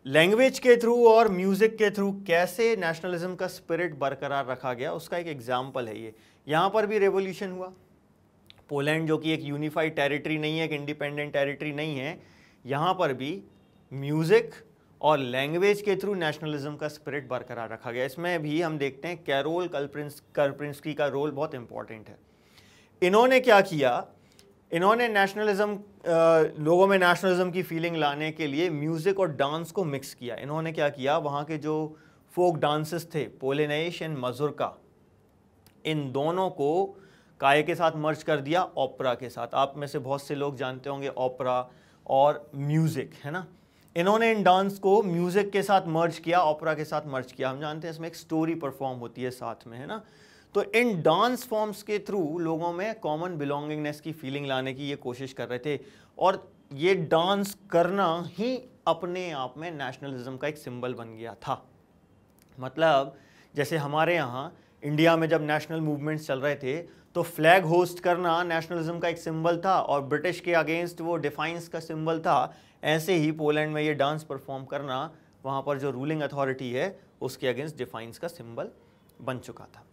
लैंग्वेज के थ्रू और म्यूज़िक के थ्रू कैसे नेशनलिज्म का स्पिरिट बरकरार रखा गया उसका एक एग्जाम्पल है ये। यहाँ पर भी रेवोल्यूशन हुआ। पोलैंड जो कि एक यूनिफाइड टेरिटरी नहीं है, एक इंडिपेंडेंट टेरिटरी नहीं है, यहाँ पर भी म्यूज़िक और लैंग्वेज के थ्रू नेशनलिज्म का स्पिरिट बरकरार रखा गया। इसमें भी हम देखते हैं कैरोल कर्पिंस्की का रोल बहुत इंपॉर्टेंट है। इन्होंने क्या किया? इन्होंने नेशनलिज्म, लोगों में नेशनलिज्म की फीलिंग लाने के लिए म्यूज़िक और डांस को मिक्स किया। इन्होंने क्या किया? वहाँ के जो फोक डांसेस थे, पोलिनेश एंड मजुरका, इन दोनों को काय के साथ मर्ज कर दिया ओपेरा के साथ। आप में से बहुत से लोग जानते होंगे ओपेरा और म्यूजिक, है ना। इन्होंने इन डांस को म्यूजिक के साथ मर्ज किया, ओपेरा के साथ मर्ज किया। हम जानते हैं इसमें एक स्टोरी परफॉर्म होती है साथ में, है ना। तो इन डांस फॉर्म्स के थ्रू लोगों में कॉमन बिलोंगिंगनेस की फीलिंग लाने की ये कोशिश कर रहे थे, और ये डांस करना ही अपने आप में नेशनलिज्म का एक सिंबल बन गया था। मतलब जैसे हमारे यहाँ इंडिया में जब नेशनल मूवमेंट्स चल रहे थे तो फ्लैग होस्ट करना नेशनलिज्म का एक सिंबल था और ब्रिटिश के अगेंस्ट वो डिफाइंस का सिंबल था। ऐसे ही पोलैंड में ये डांस परफॉर्म करना वहाँ पर जो रूलिंग अथॉरिटी है उसके अगेंस्ट डिफाइंस का सिंबल बन चुका था।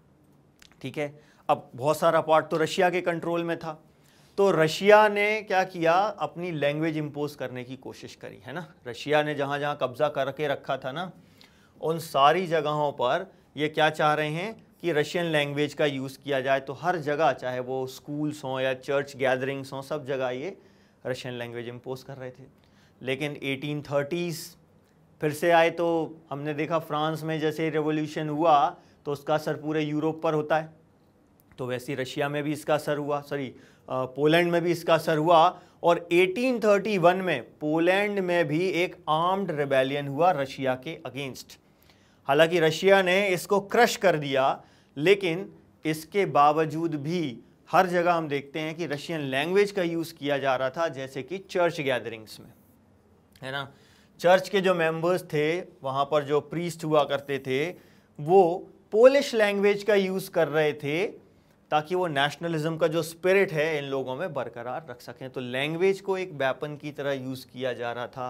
ठीक है, अब बहुत सारा पार्ट तो रशिया के कंट्रोल में था, तो रशिया ने क्या किया, अपनी लैंग्वेज इम्पोज करने की कोशिश करी, है ना। रशिया ने जहाँ जहाँ कब्जा करके रखा था ना, उन सारी जगहों पर ये क्या चाह रहे हैं कि रशियन लैंग्वेज का यूज़ किया जाए। तो हर जगह, चाहे वो स्कूल्स हों या चर्च गैदरिंग्स हों, सब जगह ये रशियन लैंग्वेज इम्पोज कर रहे थे। लेकिन 1830s फिर से आए तो हमने देखा फ्रांस में जैसे रेवोल्यूशन हुआ तो उसका असर पूरे यूरोप पर होता है, तो वैसे रशिया में भी इसका असर हुआ, पोलैंड में भी इसका असर हुआ। और 1831 में पोलैंड में भी एक आर्म्ड रिबेलियन हुआ रशिया के अगेंस्ट। हालांकि रशिया ने इसको क्रश कर दिया, लेकिन इसके बावजूद भी हर जगह हम देखते हैं कि रशियन लैंग्वेज का यूज़ किया जा रहा था, जैसे कि चर्च गैदरिंग्स में, है ना। चर्च के जो मेंबर्स थे, वहाँ पर जो प्रीस्ट हुआ करते थे, वो पोलिश लैंग्वेज का यूज़ कर रहे थे ताकि वो नेशनलिज्म का जो स्पिरिट है इन लोगों में बरकरार रख सकें। तो लैंग्वेज को एक वेपन की तरह यूज़ किया जा रहा था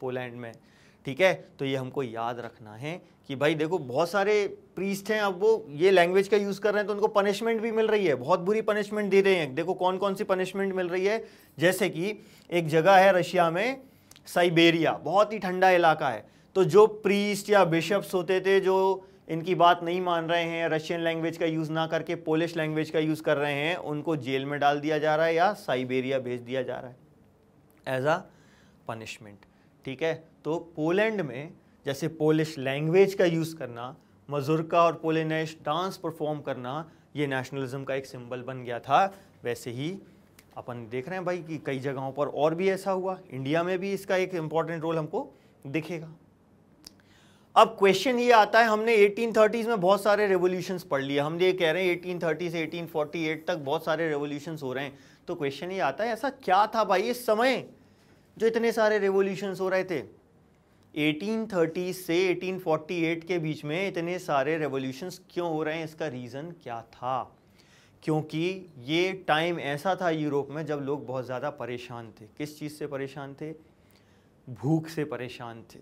पोलैंड में। ठीक है, तो ये हमको याद रखना है कि भाई देखो, बहुत सारे प्रीस्ट हैं, अब वो ये लैंग्वेज का यूज़ कर रहे हैं तो उनको पनिशमेंट भी मिल रही है, बहुत बुरी पनिशमेंट दे रहे हैं। देखो कौन कौन सी पनिशमेंट मिल रही है, जैसे कि एक जगह है रशिया में, साइबेरिया, बहुत ही ठंडा इलाका है। तो जो प्रीस्ट या बिशप्स होते थे जो इनकी बात नहीं मान रहे हैं, रशियन लैंग्वेज का यूज़ ना करके पोलिश लैंग्वेज का यूज़ कर रहे हैं, उनको जेल में डाल दिया जा रहा है या साइबेरिया भेज दिया जा रहा है एज अ पनिशमेंट। ठीक है, तो पोलैंड में जैसे पोलिश लैंग्वेज का यूज़ करना, मजुरका और पोलिनेश डांस परफॉर्म करना, ये नेशनलिज्म का एक सिंबल बन गया था। वैसे ही अपन देख रहे हैं भाई कि कई जगहों पर और भी ऐसा हुआ, इंडिया में भी इसका एक इम्पॉर्टेंट रोल हमको दिखेगा। अब क्वेश्चन ये आता है, हमने 1830s में बहुत सारे रेवोल्यूशंस पढ़ लिए, हम ये कह रहे हैं 1830 से 1848 तक बहुत सारे रेवोल्यूशंस हो रहे हैं। तो क्वेश्चन ये आता है, ऐसा क्या था भाई इस समय जो इतने सारे रेवोल्यूशंस हो रहे थे? 1830 से 1848 के बीच में इतने सारे रेवोल्यूशंस क्यों हो रहे हैं? इसका रीज़न क्या था? क्योंकि ये टाइम ऐसा था यूरोप में जब लोग बहुत ज़्यादा परेशान थे। किस चीज़ से परेशान थे? भूख से परेशान थे,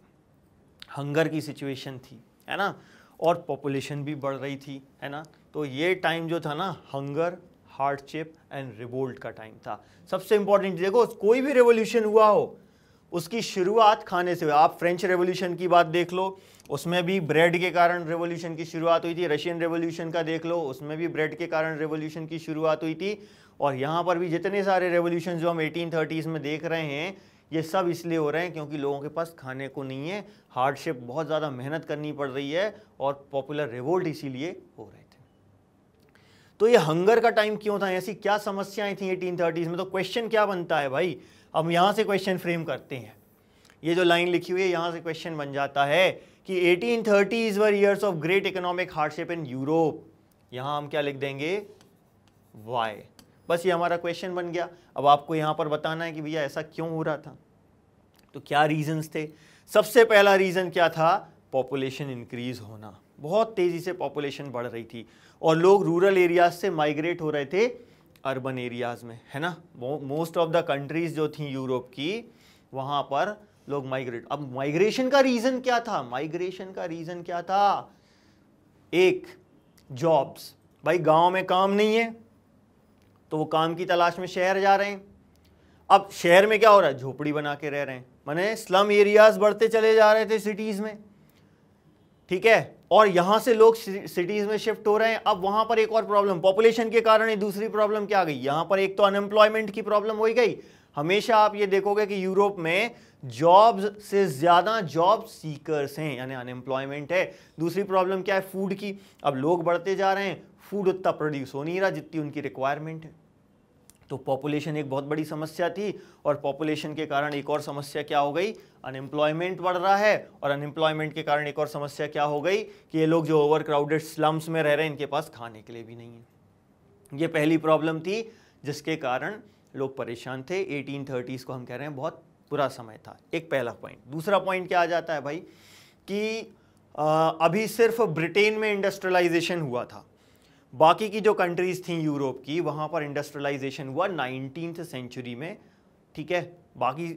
हंगर की सिचुएशन थी, है ना, और पॉपुलेशन भी बढ़ रही थी, है ना। तो ये टाइम जो था ना, हंगर, हार्डशिप एंड रिवोल्ट का टाइम था। सबसे इंपॉर्टेंट देखो, कोई भी रेवोल्यूशन हुआ हो उसकी शुरुआत खाने से हुई। आप फ्रेंच रेवोल्यूशन की बात देख लो, उसमें भी ब्रेड के कारण रेवोल्यूशन की शुरुआत हुई थी। रशियन रेवोल्यूशन का देख लो, उसमें भी ब्रेड के कारण रेवोल्यूशन की शुरुआत हुई थी। और यहाँ पर भी जितने सारे रेवोल्यूशन जो हम 1830s में देख रहे हैं, ये सब इसलिए हो रहे हैं क्योंकि लोगों के पास खाने को नहीं है, हार्डशिप, बहुत ज़्यादा मेहनत करनी पड़ रही है, और पॉपुलर रिवोल्ट इसीलिए हो रहे थे। तो ये हंगर का टाइम क्यों था? ऐसी क्या समस्याएं थी 1830s में? तो क्वेश्चन क्या बनता है भाई, अब यहाँ से क्वेश्चन फ्रेम करते हैं। ये जो लाइन लिखी हुई है यहाँ से क्वेश्चन बन जाता है कि 1830s were years of great economic hardship in Europe. यहाँ हम क्या लिख देंगे? वाई। बस ये हमारा क्वेश्चन बन गया। अब आपको यहाँ पर बताना है कि भैया ऐसा क्यों हो रहा था, तो क्या रीजंस थे? सबसे पहला रीजन क्या था? पॉपुलेशन इंक्रीज होना। बहुत तेजी से पॉपुलेशन बढ़ रही थी और लोग रूरल एरियाज से माइग्रेट हो रहे थे अर्बन एरियाज में, है ना। मोस्ट ऑफ द कंट्रीज जो थी यूरोप की, वहां पर लोग माइग्रेट। अब माइग्रेशन का रीजन क्या था? माइग्रेशन का रीजन क्या था? एक, जॉब्स। भाई गांव में काम नहीं है तो वो काम की तलाश में शहर जा रहे हैं। अब शहर में क्या हो रहा है? झोपड़ी बना के रह रहे हैं, माने स्लम एरियाज बढ़ते चले जा रहे थे सिटीज में, ठीक है। और यहां से लोग सिटीज में शिफ्ट हो रहे हैं। अब वहां पर एक और प्रॉब्लम, पॉपुलेशन के कारण एक दूसरी प्रॉब्लम क्या आ गई? यहां पर एक तो अनएम्प्लॉयमेंट की प्रॉब्लम हो गई, हमेशा आप ये देखोगे कि यूरोप में जॉब्स से ज़्यादा जॉब सीकर्स हैं, यानी अनएम्प्लॉयमेंट है। दूसरी प्रॉब्लम क्या है? फूड की। अब लोग बढ़ते जा रहे हैं, फूड उतना प्रोड्यूस हो नहीं रहा जितनी उनकी रिक्वायरमेंट है। तो पॉपुलेशन एक बहुत बड़ी समस्या थी, और पॉपुलेशन के कारण एक और समस्या क्या हो गई? अनएम्प्लॉयमेंट बढ़ रहा है, और अनएम्प्लॉयमेंट के कारण एक और समस्या क्या हो गई कि ये लोग जो ओवर क्राउडेड स्लम्स में रह रहे हैं, इनके पास खाने के लिए भी नहीं है। ये पहली प्रॉब्लम थी जिसके कारण लोग परेशान थे। 1830s को हम कह रहे हैं बहुत बुरा समय था, एक पहला पॉइंट। दूसरा पॉइंट क्या आ जाता है भाई कि अभी सिर्फ ब्रिटेन में इंडस्ट्रियलाइजेशन हुआ था, बाकी की जो कंट्रीज थी यूरोप की, वहाँ पर इंडस्ट्रियलाइजेशन हुआ 19th सेंचुरी में, ठीक है। बाकी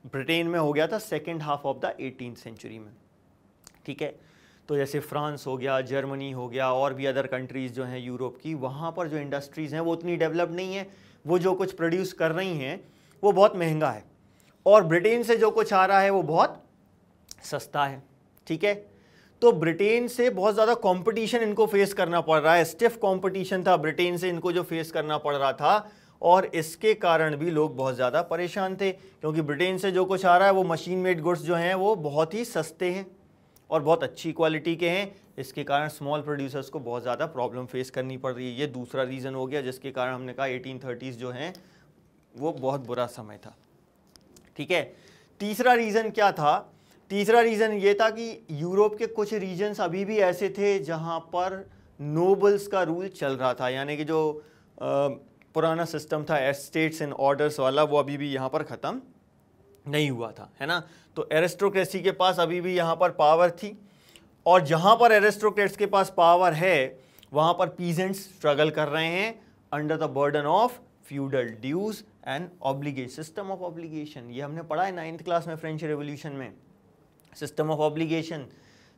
ब्रिटेन में हो गया था second half of the 18th century में, ठीक है। तो जैसे फ्रांस हो गया, जर्मनी हो गया, और भी अदर कंट्रीज़ जो हैं यूरोप की, वहाँ पर जो इंडस्ट्रीज़ हैं वो उतनी डेवलप नहीं है। वो जो कुछ प्रोड्यूस कर रही हैं वो बहुत महंगा है, और ब्रिटेन से जो कुछ आ रहा है वो बहुत सस्ता है, ठीक है। तो ब्रिटेन से बहुत ज़्यादा कंपटीशन इनको फेस करना पड़ रहा है, स्टिफ कंपटीशन था ब्रिटेन से इनको जो फेस करना पड़ रहा था, और इसके कारण भी लोग बहुत ज़्यादा परेशान थे, क्योंकि ब्रिटेन से जो कुछ आ रहा है वो मशीन मेड गुड्स जो हैं वो बहुत ही सस्ते हैं और बहुत अच्छी क्वालिटी के हैं। इसके कारण स्मॉल प्रोड्यूसर्स को बहुत ज़्यादा प्रॉब्लम फेस करनी पड़ रही है। ये दूसरा रीज़न हो गया जिसके कारण हमने कहा 1830s जो हैं वो बहुत बुरा समय था, ठीक है। तीसरा रीज़न क्या था? तीसरा रीज़न ये था कि यूरोप के कुछ रीजन्स अभी भी ऐसे थे जहाँ पर नोबल्स का रूल चल रहा था, यानी कि जो पुराना सिस्टम था एस्टेट्स एंड ऑर्डर्स वाला, वो अभी भी यहाँ पर ख़त्म नहीं हुआ था, है ना। तो एरिस्टोक्रेसी के पास अभी भी यहाँ पर पावर थी, और जहाँ पर एरिस्टोक्रेट्स के पास पावर है वहाँ पर पीजेंट्स स्ट्रगल कर रहे हैं under the burden of feudal dues and obligation, system of obligation. ये हमने पढ़ा है 9th क्लास में फ्रेंच रेवोल्यूशन में, सिस्टम ऑफ ऑब्लिगेशन,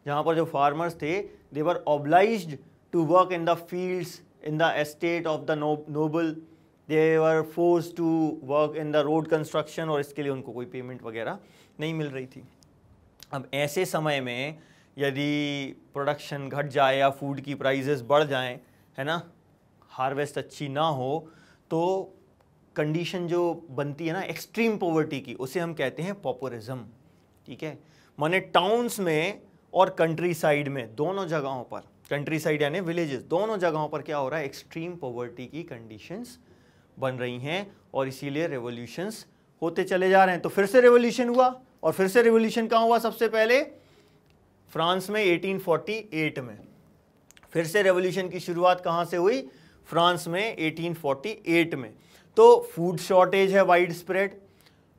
जहाँ पर जो फार्मर्स थे they were obliged to work in the fields in the estate of the noble, they were forced to work in the road construction, और इसके लिए उनको कोई पेमेंट वगैरह नहीं मिल रही थी। अब ऐसे समय में यदि प्रोडक्शन घट जाए या फूड की प्राइसेस बढ़ जाएं, है ना, हार्वेस्ट अच्छी ना हो, तो कंडीशन जो बनती है ना एक्सट्रीम पॉवर्टी की, उसे हम कहते हैं पॉपुलिज्म, ठीक है। माने टाउन्स में और कंट्री साइड में, दोनों जगहों पर, कंट्री साइड यानी विलेजेस, दोनों जगहों पर क्या हो रहा है? एक्सट्रीम पॉवर्टी की कंडीशंस बन रही हैं, और इसीलिए रेवोल्यूशंस होते चले जा रहे हैं। तो फिर से रेवोल्यूशन हुआ, और फिर से रेवोल्यूशन कहाँ हुआ? सबसे पहले फ्रांस में 1848 में। फिर से रेवोल्यूशन की शुरुआत कहाँ से हुई? फ्रांस में 1848 में। तो फूड शॉर्टेज है वाइड स्प्रेड,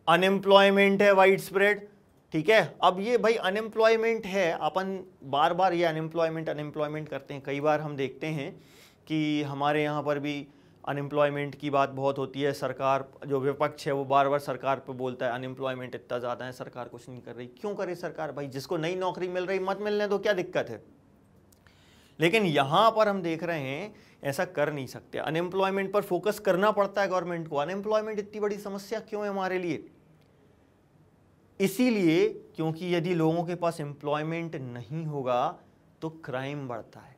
अनएम्प्लॉयमेंट है वाइड स्प्रेड, ठीक है। अब ये भाई अनएम्प्लॉयमेंट है, अपन बार बार ये अनएम्प्लॉयमेंट करते हैं। कई बार हम देखते हैं कि हमारे यहाँ पर भी अनएम्प्लॉयमेंट की बात बहुत होती है, सरकार जो विपक्ष है वो बार बार सरकार पे बोलता है अनएम्प्लॉयमेंट इतना ज़्यादा है, सरकार कुछ नहीं कर रही। क्यों करे सरकार? भाई जिसको नई नौकरी मिल रही मत मिलने दो, क्या दिक्कत है। लेकिन यहाँ पर हम देख रहे हैं ऐसा कर नहीं सकते, अनएम्प्लॉयमेंट पर फोकस करना पड़ता है गवर्नमेंट को। अनएम्प्लॉयमेंट इतनी बड़ी समस्या क्यों है हमारे लिए? इसीलिए क्योंकि यदि लोगों के पास एम्प्लॉयमेंट नहीं होगा तो क्राइम बढ़ता है।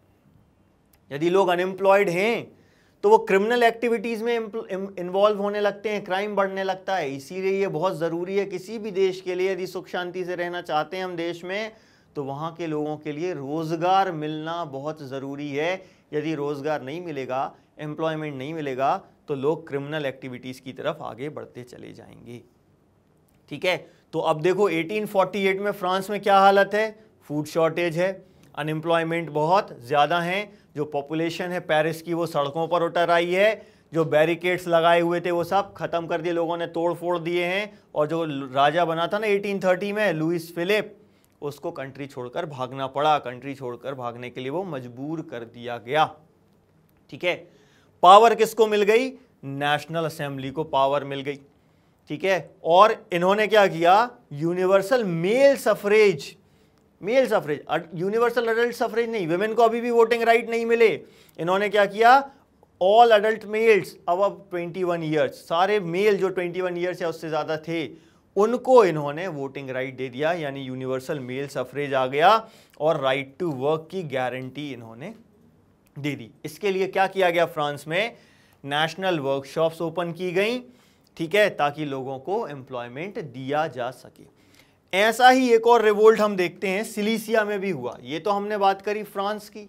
यदि लोग अनएम्प्लॉयड हैं तो वो क्रिमिनल एक्टिविटीज़ में इन्वॉल्व होने लगते हैं, क्राइम बढ़ने लगता है। इसीलिए ये बहुत ज़रूरी है किसी भी देश के लिए, यदि सुख शांति से रहना चाहते हैं हम देश में, तो वहाँ के लोगों के लिए रोज़गार मिलना बहुत ज़रूरी है। यदि रोज़गार नहीं मिलेगा, एम्प्लॉयमेंट नहीं मिलेगा, तो लोग क्रिमिनल एक्टिविटीज़ की तरफ आगे बढ़ते चले जाएंगे, ठीक है। तो अब देखो 1848 में फ्रांस में क्या हालत है? फूड शॉर्टेज है, अनएम्प्लॉयमेंट बहुत ज़्यादा है, जो पॉपुलेशन है पेरिस की वो सड़कों पर उतर आई है, जो बैरिकेड्स लगाए हुए थे वो सब खत्म कर दिए लोगों ने, तोड़ फोड़ दिए हैं, और जो राजा बना था ना 1830 में लुइस फिलिप, उसको कंट्री छोड़कर भागना पड़ा। कंट्री छोड़कर भागने के लिए वो मजबूर कर दिया गया, ठीक है। पावर किसको मिल गई? नेशनल असेंबली को पावर मिल गई, ठीक है। और इन्होंने क्या किया? Universal male suffrage, universal adult suffrage नहीं, विमेन को अभी भी वोटिंग राइट नहीं मिले। इन्होंने क्या किया? All adult males above 21 years, सारे मेल जो 21 ईयर्स या उससे ज़्यादा थे, उनको इन्होंने वोटिंग राइट दे दिया, यानी यूनिवर्सल मेल सफरेज आ गया, और राइट टू वर्क की गारंटी इन्होंने दे दी। इसके लिए क्या किया गया? फ्रांस में नेशनल वर्कशॉप्स ओपन की गई, ठीक है, ताकि लोगों को एम्प्लॉयमेंट दिया जा सके। ऐसा ही एक और रिवोल्ट हम देखते हैं सिलीसिया में भी हुआ। ये तो हमने बात करी फ्रांस की,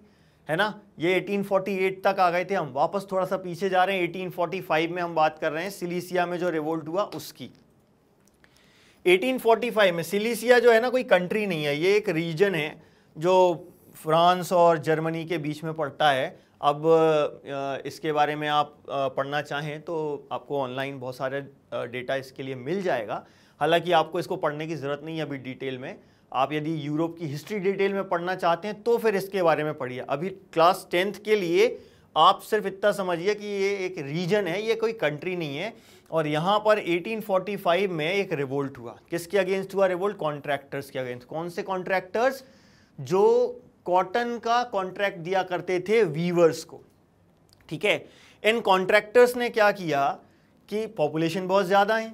है ना, ये 1848 तक आ गए थे। हम वापस थोड़ा सा पीछे जा रहे हैं, 1845 में हम बात कर रहे हैं सिलीसिया में जो रिवोल्ट हुआ उसकी। 1845 में सिलीसिया जो है ना कोई कंट्री नहीं है, ये एक रीजन है जो फ्रांस और जर्मनी के बीच में पड़ता है। अब इसके बारे में आप पढ़ना चाहें तो आपको ऑनलाइन बहुत सारे डेटा इसके लिए मिल जाएगा। हालांकि आपको इसको पढ़ने की ज़रूरत नहीं है अभी डिटेल में। आप यदि यूरोप की हिस्ट्री डिटेल में पढ़ना चाहते हैं तो फिर इसके बारे में पढ़िए। अभी क्लास 10th के लिए आप सिर्फ इतना समझिए कि ये एक रीजन है, ये कोई कंट्री नहीं है। और यहाँ पर 1845 में एक रिवोल्ट हुआ। किसके अगेंस्ट हुआ रिवोल्ट? कॉन्ट्रैक्टर्स के अगेंस्ट। कौन से कॉन्ट्रैक्टर्स? जो कॉटन का कॉन्ट्रैक्ट दिया करते थे वीवर्स को, ठीक है। इन कॉन्ट्रैक्टर्स ने क्या किया कि पॉपुलेशन बहुत ज़्यादा है,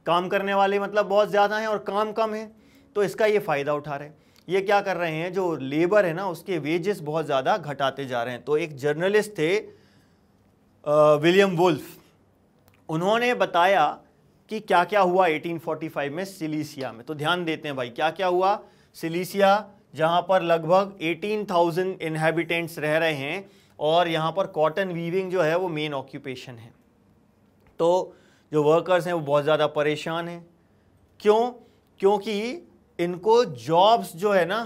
काम करने वाले मतलब बहुत ज़्यादा हैं और काम कम है, तो इसका ये फ़ायदा उठा रहे हैं। ये क्या कर रहे हैं, जो लेबर है ना उसके वेजेस बहुत ज़्यादा घटाते जा रहे हैं। तो एक जर्नलिस्ट थे विलियम वुल्फ, उन्होंने बताया कि क्या क्या हुआ 1845 में सिलीसिया में। तो ध्यान देते हैं भाई, क्या क्या हुआ सिलीसिया, जहाँ पर लगभग 18,000 इनहैबिटेंट्स रह रहे हैं और यहाँ पर कॉटन वीविंग जो है वो मेन ऑक्यूपेशन है। तो जो वर्कर्स हैं वो बहुत ज़्यादा परेशान हैं। क्यों? क्योंकि इनको जॉब्स जो है ना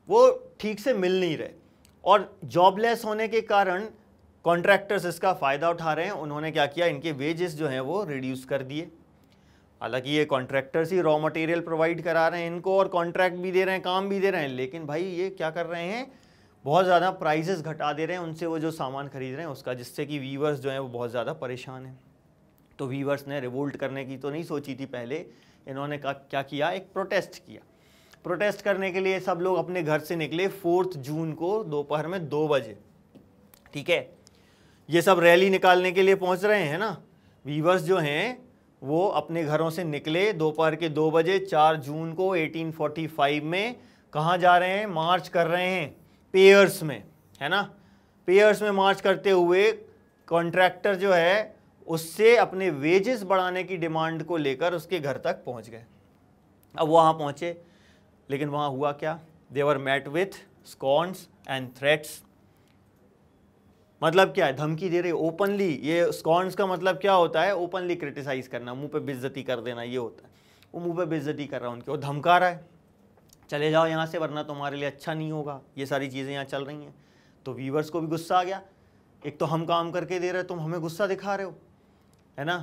वो ठीक से मिल नहीं रहे और जॉबलेस होने के कारण कॉन्ट्रैक्टर्स इसका फ़ायदा उठा रहे हैं। उन्होंने क्या किया, इनके वेजेस जो हैं वो रिड्यूस कर दिए। हालांकि ये कॉन्ट्रैक्टर्स ही रॉ मटेरियल प्रोवाइड करा रहे हैं इनको और कॉन्ट्रैक्ट भी दे रहे हैं, काम भी दे रहे हैं, लेकिन भाई ये क्या कर रहे हैं, बहुत ज़्यादा प्राइजेस घटा दे रहे हैं उनसे वो जो सामान खरीद रहे हैं उसका, जिससे कि वीवर्स जो हैं वो बहुत ज़्यादा परेशान हैं। तो वीवर्स ने रिवोल्ट करने की तो नहीं सोची थी पहले, इन्होंने क्या किया, एक प्रोटेस्ट किया। प्रोटेस्ट करने के लिए सब लोग अपने घर से निकले 4 जून को दोपहर में 2 बजे, ठीक है। ये सब रैली निकालने के लिए पहुंच रहे हैं ना, वीवर्स जो हैं वो अपने घरों से निकले दोपहर के 2 बजे 4 जून को 1845 में। कहाँ जा रहे हैं? मार्च कर रहे हैं पेयर्स में, है ना। पेयर्स में मार्च करते हुए कॉन्ट्रैक्टर जो है उससे अपने वेजेस बढ़ाने की डिमांड को लेकर उसके घर तक पहुंच गए। अब वहाँ पहुँचे, लेकिन वहाँ हुआ क्या, दे वर met with scones and threats. मतलब क्या है, धमकी दे रहे ओपनली। ये स्कॉन्स का मतलब क्या होता है, ओपनली क्रिटिसाइज करना, मुंह पे बेइज्जती कर देना, ये होता है। वो मुंह पे बेइज्जती कर रहा है उनके, वो धमका रहा है चले जाओ यहाँ से वरना तुम्हारे लिए अच्छा नहीं होगा। ये सारी चीज़ें यहाँ चल रही हैं। तो वीवर्स को भी गुस्सा आ गया, एक तो हम काम करके दे रहे, तुम हमें गुस्सा दिखा रहे हो, है ना।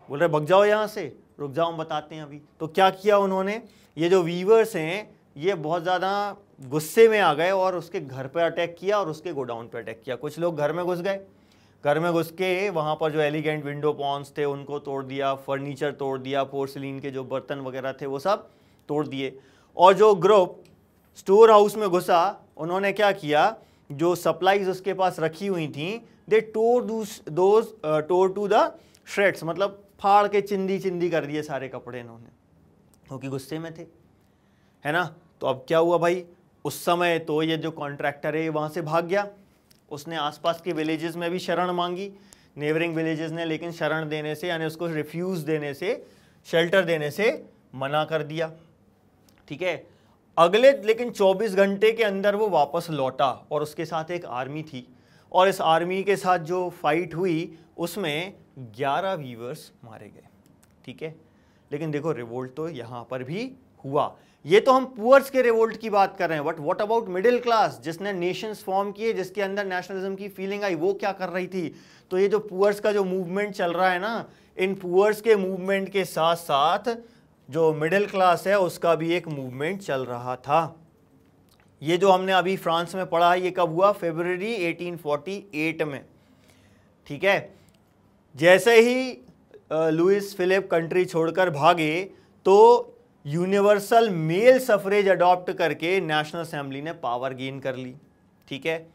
बोल रहे भग जाओ यहाँ से, रुक जाओ हम बताते हैं अभी। तो क्या किया उन्होंने, ये जो वीवर्स हैं ये बहुत ज़्यादा गुस्से में आ गए और उसके घर पर अटैक किया और उसके गोडाउन पर अटैक किया। कुछ लोग घर में घुस गए, घर में घुस के वहाँ पर जो एलिगेंट विंडो पॉन्स थे उनको तोड़ दिया, फर्नीचर तोड़ दिया, पोर्सिलीन के जो बर्तन वगैरह थे वो सब तोड़ दिए। और जो ग्रुप स्टोर हाउस में घुसा उन्होंने क्या किया, जो सप्लाईज उसके पास रखी हुई थी, दे टोर टू द श्रेड्स, मतलब फाड़ के चिंदी चिंदी कर दिए सारे कपड़े इन्होंने, क्योंकि गुस्से में थे, है ना। तो अब क्या हुआ भाई, उस समय तो ये जो कॉन्ट्रैक्टर है वहाँ से भाग गया। उसने आसपास के विलेजेस में भी शरण मांगी, नेबरिंग विलेजेस ने, लेकिन शरण देने से यानी उसको रिफ्यूज़ देने से, शेल्टर देने से मना कर दिया, ठीक है। अगले लेकिन 24 घंटे के अंदर वो वापस लौटा और उसके साथ एक आर्मी थी और इस आर्मी के साथ जो फाइट हुई उसमें 11 वीवर्स मारे गए, ठीक है। लेकिन देखो रिवोल्ट तो यहाँ पर भी हुआ। ये तो हम पुअर्स के रिवोल्ट की बात कर रहे हैं, but what about middle class, जिसने नेशंस फॉर्म किए, जिसके अंदर नेशनलिज्म की फीलिंग आई, वो क्या कर रही थी। तो ये जो पुअर्स का जो मूवमेंट चल रहा है ना, इन पुअर्स के मूवमेंट के साथ साथ जो मिडिल क्लास है उसका भी एक मूवमेंट चल रहा था। ये जो हमने अभी फ्रांस में पढ़ा है ये कब हुआ, फरवरी 1848 में, ठीक है। जैसे ही लुइस फिलिप कंट्री छोड़कर भागे तो यूनिवर्सल मेल सफरेज अडॉप्ट करके नेशनल असेंबली ने पावर गेन कर ली, ठीक है।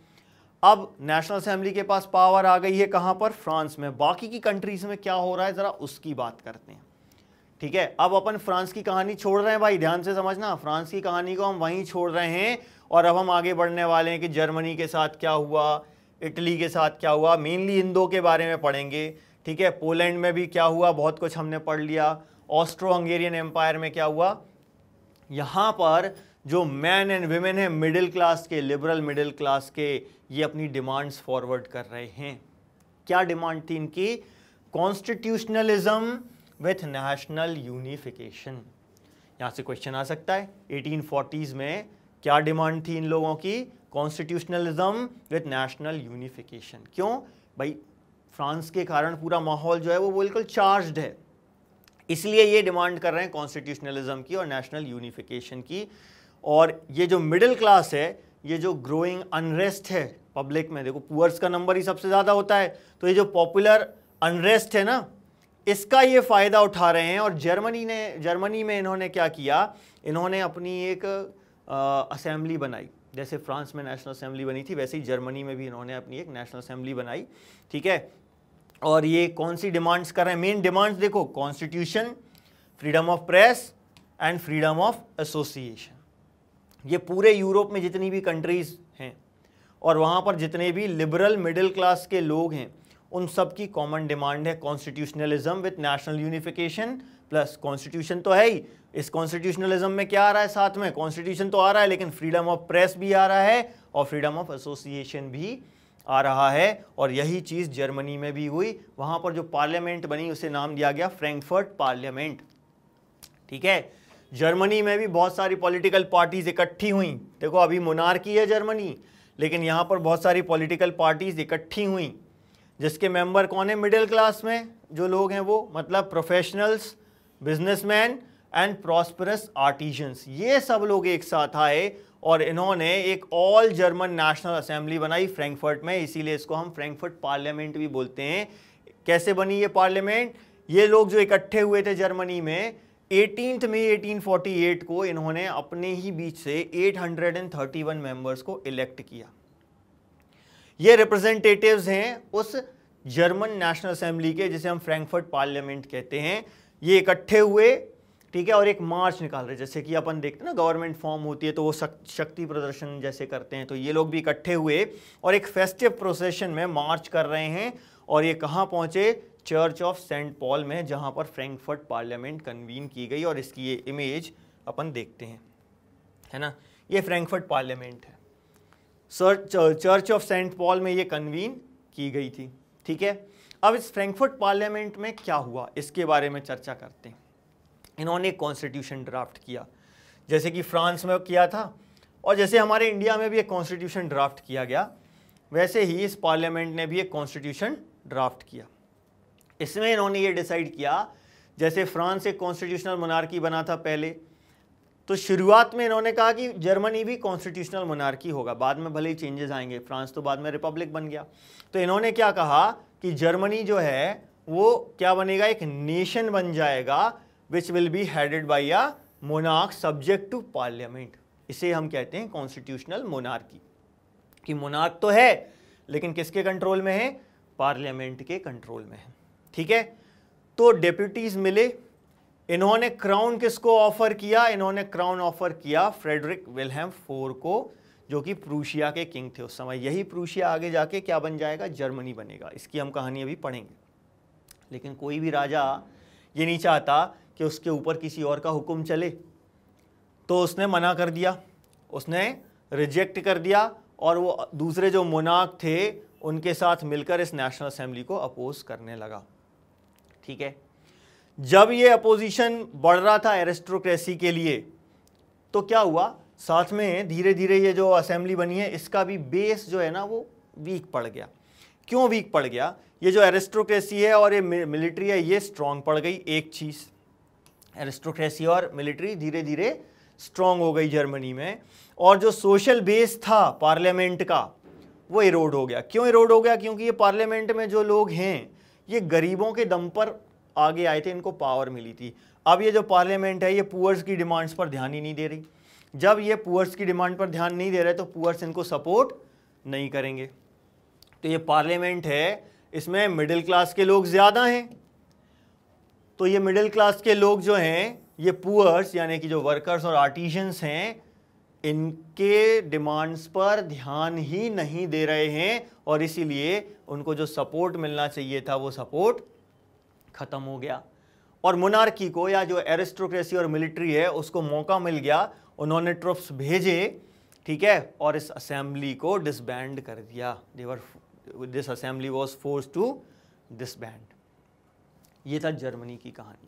अब नेशनल असेंबली के पास पावर आ गई है कहाँ पर, फ्रांस में। बाकी की कंट्रीज में क्या हो रहा है जरा उसकी बात करते हैं, ठीक है। अब अपन फ्रांस की कहानी छोड़ रहे हैं भाई, ध्यान से समझना, फ्रांस की कहानी को हम वहीं छोड़ रहे हैं और अब हम आगे बढ़ने वाले हैं कि जर्मनी के साथ क्या हुआ, इटली के साथ क्या हुआ, मेनली इन दो के बारे में पढ़ेंगे, ठीक है, पोलैंड में भी क्या हुआ, बहुत कुछ हमने पढ़ लिया। ऑस्ट्रो हंगेरियन एम्पायर में क्या हुआ, यहाँ पर जो मैन एंड वुमेन है मिडिल क्लास के, लिबरल मिडिल क्लास के, ये अपनी डिमांड्स फॉरवर्ड कर रहे हैं। क्या डिमांड थी इनकी, कॉन्स्टिट्यूशनलिज्म विथ नेशनल यूनिफिकेशन। यहाँ से क्वेश्चन आ सकता है 1840s में क्या डिमांड थी इन लोगों की, कॉन्स्टिट्यूशनलिज्म विथ नेशनल यूनिफिकेशन। क्यों भाई, फ्रांस के कारण पूरा माहौल जो है वो बिल्कुल चार्ज्ड है, इसलिए ये डिमांड कर रहे हैं कॉन्स्टिट्यूशनलिज्म की और नेशनल यूनिफिकेशन की। और ये जो मिडिल क्लास है, ये जो ग्रोइंग अनरेस्ट है पब्लिक में, देखो पुअर्स का नंबर ही सबसे ज़्यादा होता है, तो ये जो पॉपुलर अनरेस्ट है ना, इसका ये फ़ायदा उठा रहे हैं। और जर्मनी में इन्होंने क्या किया, इन्होंने अपनी एक असेंबली बनाई। जैसे फ्रांस में नेशनल असेंबली बनी थी, वैसे ही जर्मनी में भी इन्होंने अपनी एक नेशनल असेंबली बनाई, ठीक है। और ये कौन सी डिमांड्स कर रहे हैं, मेन डिमांड्स देखो, constitution, freedom of press and freedom of association. ये पूरे यूरोप में जितनी भी कंट्रीज़ हैं और वहाँ पर जितने भी लिबरल मिडिल क्लास के लोग हैं, उन सब की कॉमन डिमांड है constitutionalism with national unification plus constitution तो है ही। इस कॉन्स्टिट्यूशनलिज्म में क्या आ रहा है साथ में, कॉन्स्टिट्यूशन तो आ रहा है, लेकिन फ्रीडम ऑफ प्रेस भी आ रहा है और फ्रीडम ऑफ एसोसिएशन भी आ रहा है। और यही चीज़ जर्मनी में भी हुई। वहाँ पर जो पार्लियामेंट बनी उसे नाम दिया गया फ्रैंकफर्ट पार्लियामेंट, ठीक है। जर्मनी में भी बहुत सारी पॉलिटिकल पार्टीज इकट्ठी हुई। देखो अभी मोनार्की है जर्मनी, लेकिन यहाँ पर बहुत सारी पॉलिटिकल पार्टीज इकट्ठी हुई, जिसके मेंबर कौन है, मिडिल क्लास में जो लोग हैं वो, मतलब professionals, businessman and prosperous artisans, ये सब लोग एक साथ आए और इन्होंने एक ऑल जर्मन नेशनल असेंबली बनाई फ्रैंकफर्ट में। इसीलिए इसको हम फ्रैंकफर्ट पार्लियामेंट भी बोलते हैं। कैसे बनी ये पार्लियामेंट, ये लोग जो इकट्ठे हुए थे जर्मनी में 18 मई 1848 को इन्होंने अपने ही बीच से 831 मेंबर्स को इलेक्ट किया। ये रिप्रेजेंटेटिव्स हैं उस जर्मन नेशनल असेंबली के, जिसे हम फ्रैंकफर्ट पार्लियामेंट कहते हैं। ये इकट्ठे हुए, ठीक है, और एक मार्च निकाल रहे, जैसे कि अपन देखते हैं ना गवर्नमेंट फॉर्म होती है तो वो शक्ति प्रदर्शन जैसे करते हैं, तो ये लोग भी इकट्ठे हुए और एक फेस्टिव प्रोसेशन में मार्च कर रहे हैं। और ये कहाँ पहुँचे, चर्च ऑफ सेंट पॉल में, जहाँ पर फ्रैंकफर्ट पार्लियामेंट कन्वीन की गई। और इसकी ये इमेज अपन देखते हैं, है ना, ये फ्रैंकफर्ट पार्लियामेंट है। चर्च ऑफ सेंट पॉल में ये कन्वीन की गई थी, ठीक है। अब इस फ्रैंकफर्ट पार्लियामेंट में क्या हुआ, इसके बारे में चर्चा करते हैं। इन्होंने एक कॉन्स्टिट्यूशन ड्राफ्ट किया, जैसे कि फ्रांस में किया था और जैसे हमारे इंडिया में भी एक कॉन्स्टिट्यूशन ड्राफ्ट किया गया, वैसे ही इस पार्लियामेंट ने भी एक कॉन्स्टिट्यूशन ड्राफ्ट किया। इसमें इन्होंने ये डिसाइड किया, जैसे फ्रांस एक कॉन्स्टिट्यूशनल मोनार्की बना था पहले, तो शुरुआत में इन्होंने कहा कि जर्मनी भी कॉन्स्टिट्यूशनल मोनार्की होगा, बाद में भले ही चेंजेस आएंगे, फ्रांस तो बाद में रिपब्लिक बन गया। तो इन्होंने क्या कहा कि जर्मनी जो है वो क्या बनेगा, एक नेशन बन जाएगा which will be headed by a monarch subject to parliament. इसे हम कहते हैं कॉन्स्टिट्यूशनल मोनार्की, कि मोनार्क तो है लेकिन किसके कंट्रोल में है, पार्लियामेंट के कंट्रोल में है, ठीक है। तो डेप्यूटीज मिले, इन्होंने क्राउन किसको ऑफर किया, इन्होंने क्राउन ऑफर किया फ्रेडरिक विल्हेम IV को, जो कि प्रूशिया के किंग थे उस समय। यही प्रूशिया आगे जाके क्या बन जाएगा, जर्मनी बनेगा। इसकी हम कहानी अभी पढ़ेंगे। लेकिन कोई भी राजा ये नहीं चाहता कि उसके ऊपर किसी और का हुक्म चले, तो उसने मना कर दिया, उसने रिजेक्ट कर दिया और वो दूसरे जो मोनार्क थे उनके साथ मिलकर इस नेशनल असेंबली को अपोज करने लगा, ठीक है। जब ये अपोजिशन बढ़ रहा था एरिस्टोक्रेसी के लिए, तो क्या हुआ, साथ में धीरे धीरे ये जो असेंबली बनी है इसका भी बेस जो है ना वो वीक पड़ गया। क्यों वीक पड़ गया, ये जो एरिस्टोक्रेसी है और ये मिलिट्री है ये स्ट्रांग पड़ गई। एक चीज़, एरिस्टोक्रेसी और मिलिट्री धीरे धीरे स्ट्रांग हो गई जर्मनी में, और जो सोशल बेस था पार्लियामेंट का वो इरोड हो गया। क्यों इरोड हो गया, क्योंकि ये पार्लियामेंट में जो लोग हैं ये गरीबों के दम पर आगे आए थे, इनको पावर मिली थी। अब ये जो पार्लियामेंट है ये पुअर्स की डिमांड्स पर ध्यान ही नहीं दे रही। जब ये पुअर्स की डिमांड पर ध्यान नहीं दे रहे तो पुअर्स इनको सपोर्ट नहीं करेंगे। तो ये पार्लियामेंट है, इसमें मिडिल क्लास के लोग ज़्यादा हैं, तो ये मिडिल क्लास के लोग जो हैं ये पुअर्स यानी कि जो वर्कर्स और आर्टिजन्स हैं, इनके डिमांड्स पर ध्यान ही नहीं दे रहे हैं और इसीलिए उनको जो सपोर्ट मिलना चाहिए था वो सपोर्ट खत्म हो गया और मोनार्की को या जो एरिस्टोक्रेसी और मिलिट्री है उसको मौका मिल गया, उन्होंने ट्रुप्स भेजे, ठीक है, और इस असेंबली को डिसबैंड कर दिया। This assembly was forced to disband. ये था जर्मनी की कहानी।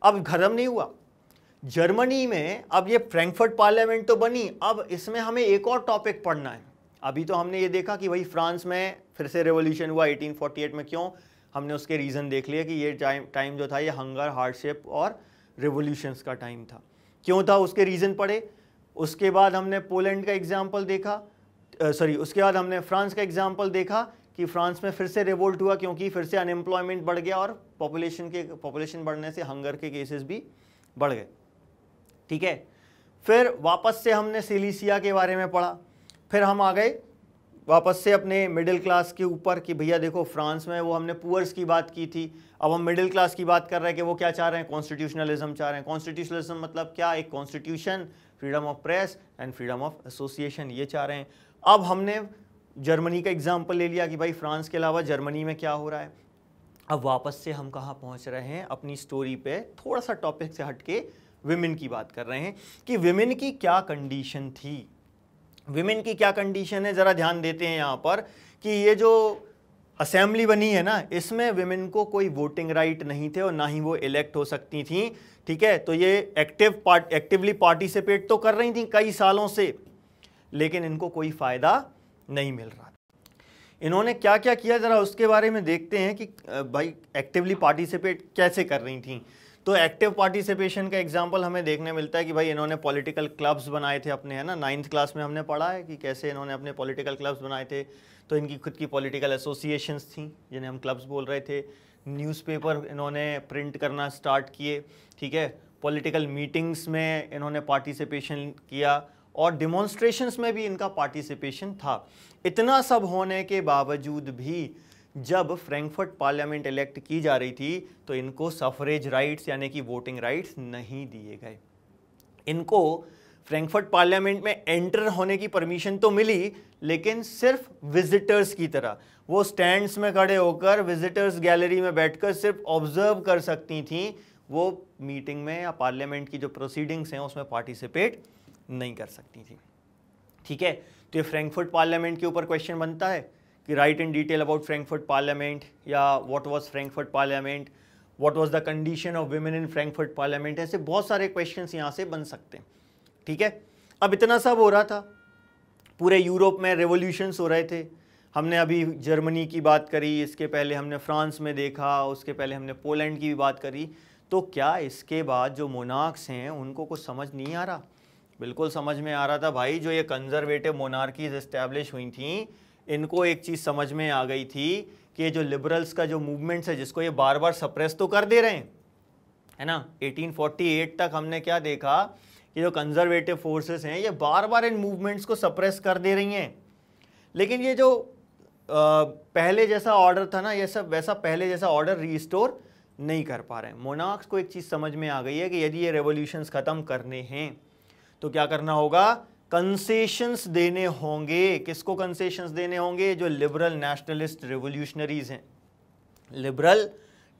अब खत्म नहीं हुआ जर्मनी में, अब ये फ्रैंकफर्ट पार्लियामेंट तो बनी, अब इसमें हमें एक और टॉपिक पढ़ना है। अभी तो हमने ये देखा कि भाई फ्रांस में फिर से रेवोल्यूशन हुआ 1848 में, क्यों, हमने उसके रीज़न देख लिया कि ये टाइम जो था ये हंगर, हार्डशिप और रिवोल्यूशंस का टाइम था। क्यों था, उसके रीज़न पढ़े। उसके बाद हमने पोलैंड का एग्जाम्पल देखा, उसके बाद हमने फ्रांस का एग्जाम्पल देखा कि फ्रांस में फिर से रिवोल्ट हुआ क्योंकि फिर से अनएम्प्लॉयमेंट बढ़ गया और पॉपुलेशन बढ़ने से हंगर के केसेस भी बढ़ गए, ठीक है। फिर वापस से हमने सिलीसिया के बारे में पढ़ा, फिर हम आ गए वापस से अपने मिडिल क्लास के ऊपर कि भैया देखो फ्रांस में वो हमने पुअर्स की बात की थी, अब हम मिडिल क्लास की बात कर रहे हैं कि वो क्या चाह रहे हैं, कॉन्स्टिट्यूशनलिज्म चाह रहे हैं। कॉन्स्टिट्यूशनलिज्म मतलब क्या, एक constitution, freedom of press and freedom of association, ये चाह रहे हैं। अब हमने जर्मनी का एग्जाम्पल ले लिया कि भाई फ्रांस के अलावा जर्मनी में क्या हो रहा है। अब वापस से हम कहाँ पहुँच रहे हैं अपनी स्टोरी पे, थोड़ा सा टॉपिक से हटके विमेन की बात कर रहे हैं कि विमेन की क्या कंडीशन थी। विमेन की क्या कंडीशन है, ज़रा ध्यान देते हैं यहाँ पर कि ये जो असेंबली बनी है ना, इसमें विमेन को कोई वोटिंग राइट नहीं थे और ना ही वो इलेक्ट हो सकती थी, ठीक है। तो ये एक्टिवली पार्टिसिपेट तो कर रही थी कई सालों से, लेकिन इनको कोई फ़ायदा नहीं मिल रहा। इन्होंने क्या क्या किया, ज़रा उसके बारे में देखते हैं कि भाई एक्टिवली पार्टिसिपेट कैसे कर रही थी। तो एक्टिव पार्टिसिपेशन का एग्जांपल हमें देखने मिलता है कि भाई इन्होंने पॉलिटिकल क्लब्स बनाए थे अपने, है ना, 9th क्लास में हमने पढ़ा है कि कैसे इन्होंने अपने पॉलिटिकल क्लब्स बनाए थे। तो इनकी खुद की पॉलिटिकल एसोसिएशंस थी जिन्हें हम क्लब्स बोल रहे थे। न्यूज़पेपर इन्होंने प्रिंट करना स्टार्ट किए, ठीक है। पॉलिटिकल मीटिंग्स में इन्होंने पार्टिसिपेशन किया और डिमॉन्स्ट्रेशंस में भी इनका पार्टिसिपेशन था। इतना सब होने के बावजूद भी जब फ्रैंकफर्ट पार्लियामेंट इलेक्ट की जा रही थी तो इनको सफरेज राइट्स यानी कि वोटिंग राइट्स नहीं दिए गए। इनको फ्रैंकफर्ट पार्लियामेंट में एंटर होने की परमिशन तो मिली, लेकिन सिर्फ विजिटर्स की तरह, वो स्टैंड्स में खड़े होकर विजिटर्स गैलरी में बैठकर सिर्फ ऑब्जर्व कर सकती थी, वो मीटिंग में या पार्लियामेंट की जो प्रोसीडिंग्स हैं उसमें पार्टिसिपेट नहीं कर सकती थी, ठीक है। तो ये फ्रैंकफर्ट पार्लियामेंट के ऊपर क्वेश्चन बनता है कि write in detail about Frankfurt parliament, या what was Frankfurt parliament, what was the condition of women in Frankfurt parliament. ऐसे बहुत सारे क्वेश्चंस यहाँ से बन सकते हैं, ठीक है। अब इतना सब हो रहा था, पूरे यूरोप में रेवोल्यूशंस हो रहे थे। हमने अभी जर्मनी की बात करी, इसके पहले हमने फ्रांस में देखा, उसके पहले हमने पोलैंड की भी बात करी। तो क्या इसके बाद जो मोनार्क्स हैं उनको कुछ समझ नहीं आ रहा? बिल्कुल समझ में आ रहा था भाई। जो ये कंजर्वेटिव मोनार्कीज इस्टेब्लिश हुई थी, इनको एक चीज़ समझ में आ गई थी कि ये जो लिबरल्स का जो मूवमेंट्स है जिसको ये बार बार सप्रेस तो कर दे रहे हैं, है ना। 1848 तक हमने क्या देखा कि जो कंजर्वेटिव फोर्सेस हैं ये बार बार इन मूवमेंट्स को सप्रेस कर दे रही हैं, लेकिन ये जो पहले जैसा ऑर्डर था ना, ये सब वैसा पहले जैसा ऑर्डर रीस्टोर नहीं कर पा रहे हैं। मोनार्क्स को एक चीज़ समझ में आ गई है कि यदि ये रेवोल्यूशंस ख़त्म करने हैं तो क्या करना होगा, कंसेशंस देने होंगे। किसको कंसेशंस देने होंगे? जो लिबरल नेशनलिस्ट रेवोल्यूशनरीज हैं, लिबरल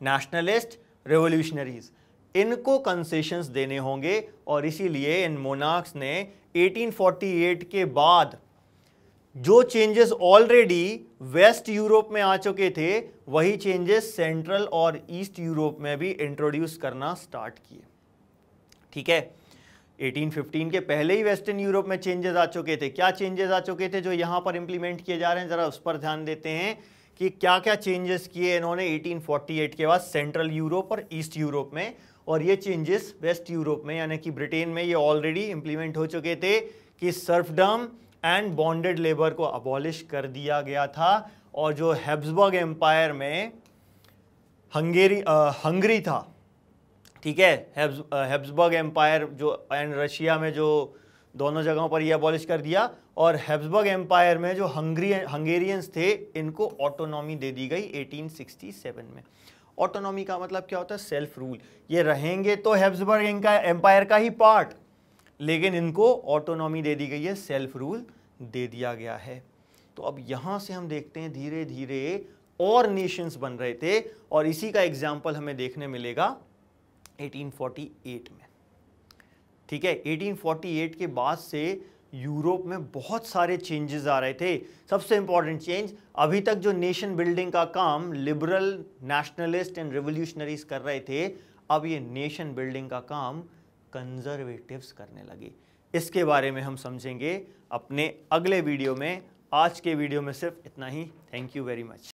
नेशनलिस्ट रेवोल्यूशनरीज, इनको कंसेशंस देने होंगे। और इसीलिए इन मोनार्क्स ने 1848 के बाद जो चेंजेस ऑलरेडी वेस्ट यूरोप में आ चुके थे, वही चेंजेस सेंट्रल और ईस्ट यूरोप में भी इंट्रोड्यूस करना स्टार्ट किए, ठीक है। 1815 के पहले ही वेस्टर्न यूरोप में चेंजेस आ चुके थे। क्या चेंजेस आ चुके थे जो यहाँ पर इंप्लीमेंट किए जा रहे हैं, ज़रा उस पर ध्यान देते हैं कि क्या क्या चेंजेस किए इन्होंने 1848 के बाद सेंट्रल यूरोप और ईस्ट यूरोप में। और ये चेंजेस वेस्ट यूरोप में यानी कि ब्रिटेन में ये ऑलरेडी इंप्लीमेंट हो चुके थे कि सर्फडम एंड बॉन्डेड लेबर को अबॉलिश कर दिया गया था। और जो हैब्सबर्ग एम्पायर में हंगरी था, ठीक है, हैब्सबर्ग एम्पायर जो एंड रशिया में जो दोनों जगहों पर ये अबॉलिश कर दिया। और हैब्सबर्ग एम्पायर में जो हंगेरियंस थे, इनको ऑटोनॉमी दे दी गई 1867 में। ऑटोनॉमी का मतलब क्या होता है? Self rule. ये रहेंगे तो हैब्सबर्ग एम्पायर का ही पार्ट, लेकिन इनको ऑटोनॉमी दे दी गई है, सेल्फ रूल दे दिया गया है। तो अब यहाँ से हम देखते हैं धीरे धीरे और नेशंस बन रहे थे, और इसी का एग्जाम्पल हमें देखने मिलेगा 1848 में। ठीक है, 1848 के बाद से यूरोप में बहुत सारे चेंजेस आ रहे थे। सबसे इंपॉर्टेंट चेंज, अभी तक जो नेशन बिल्डिंग का काम लिबरल, नेशनलिस्ट एंड रिवोल्यूशनरीज कर रहे थे, अब ये नेशन बिल्डिंग का काम कंजर्वेटिव्स करने लगे। इसके बारे में हम समझेंगे अपने अगले वीडियो में। आज के वीडियो में सिर्फ इतना ही। Thank you very much.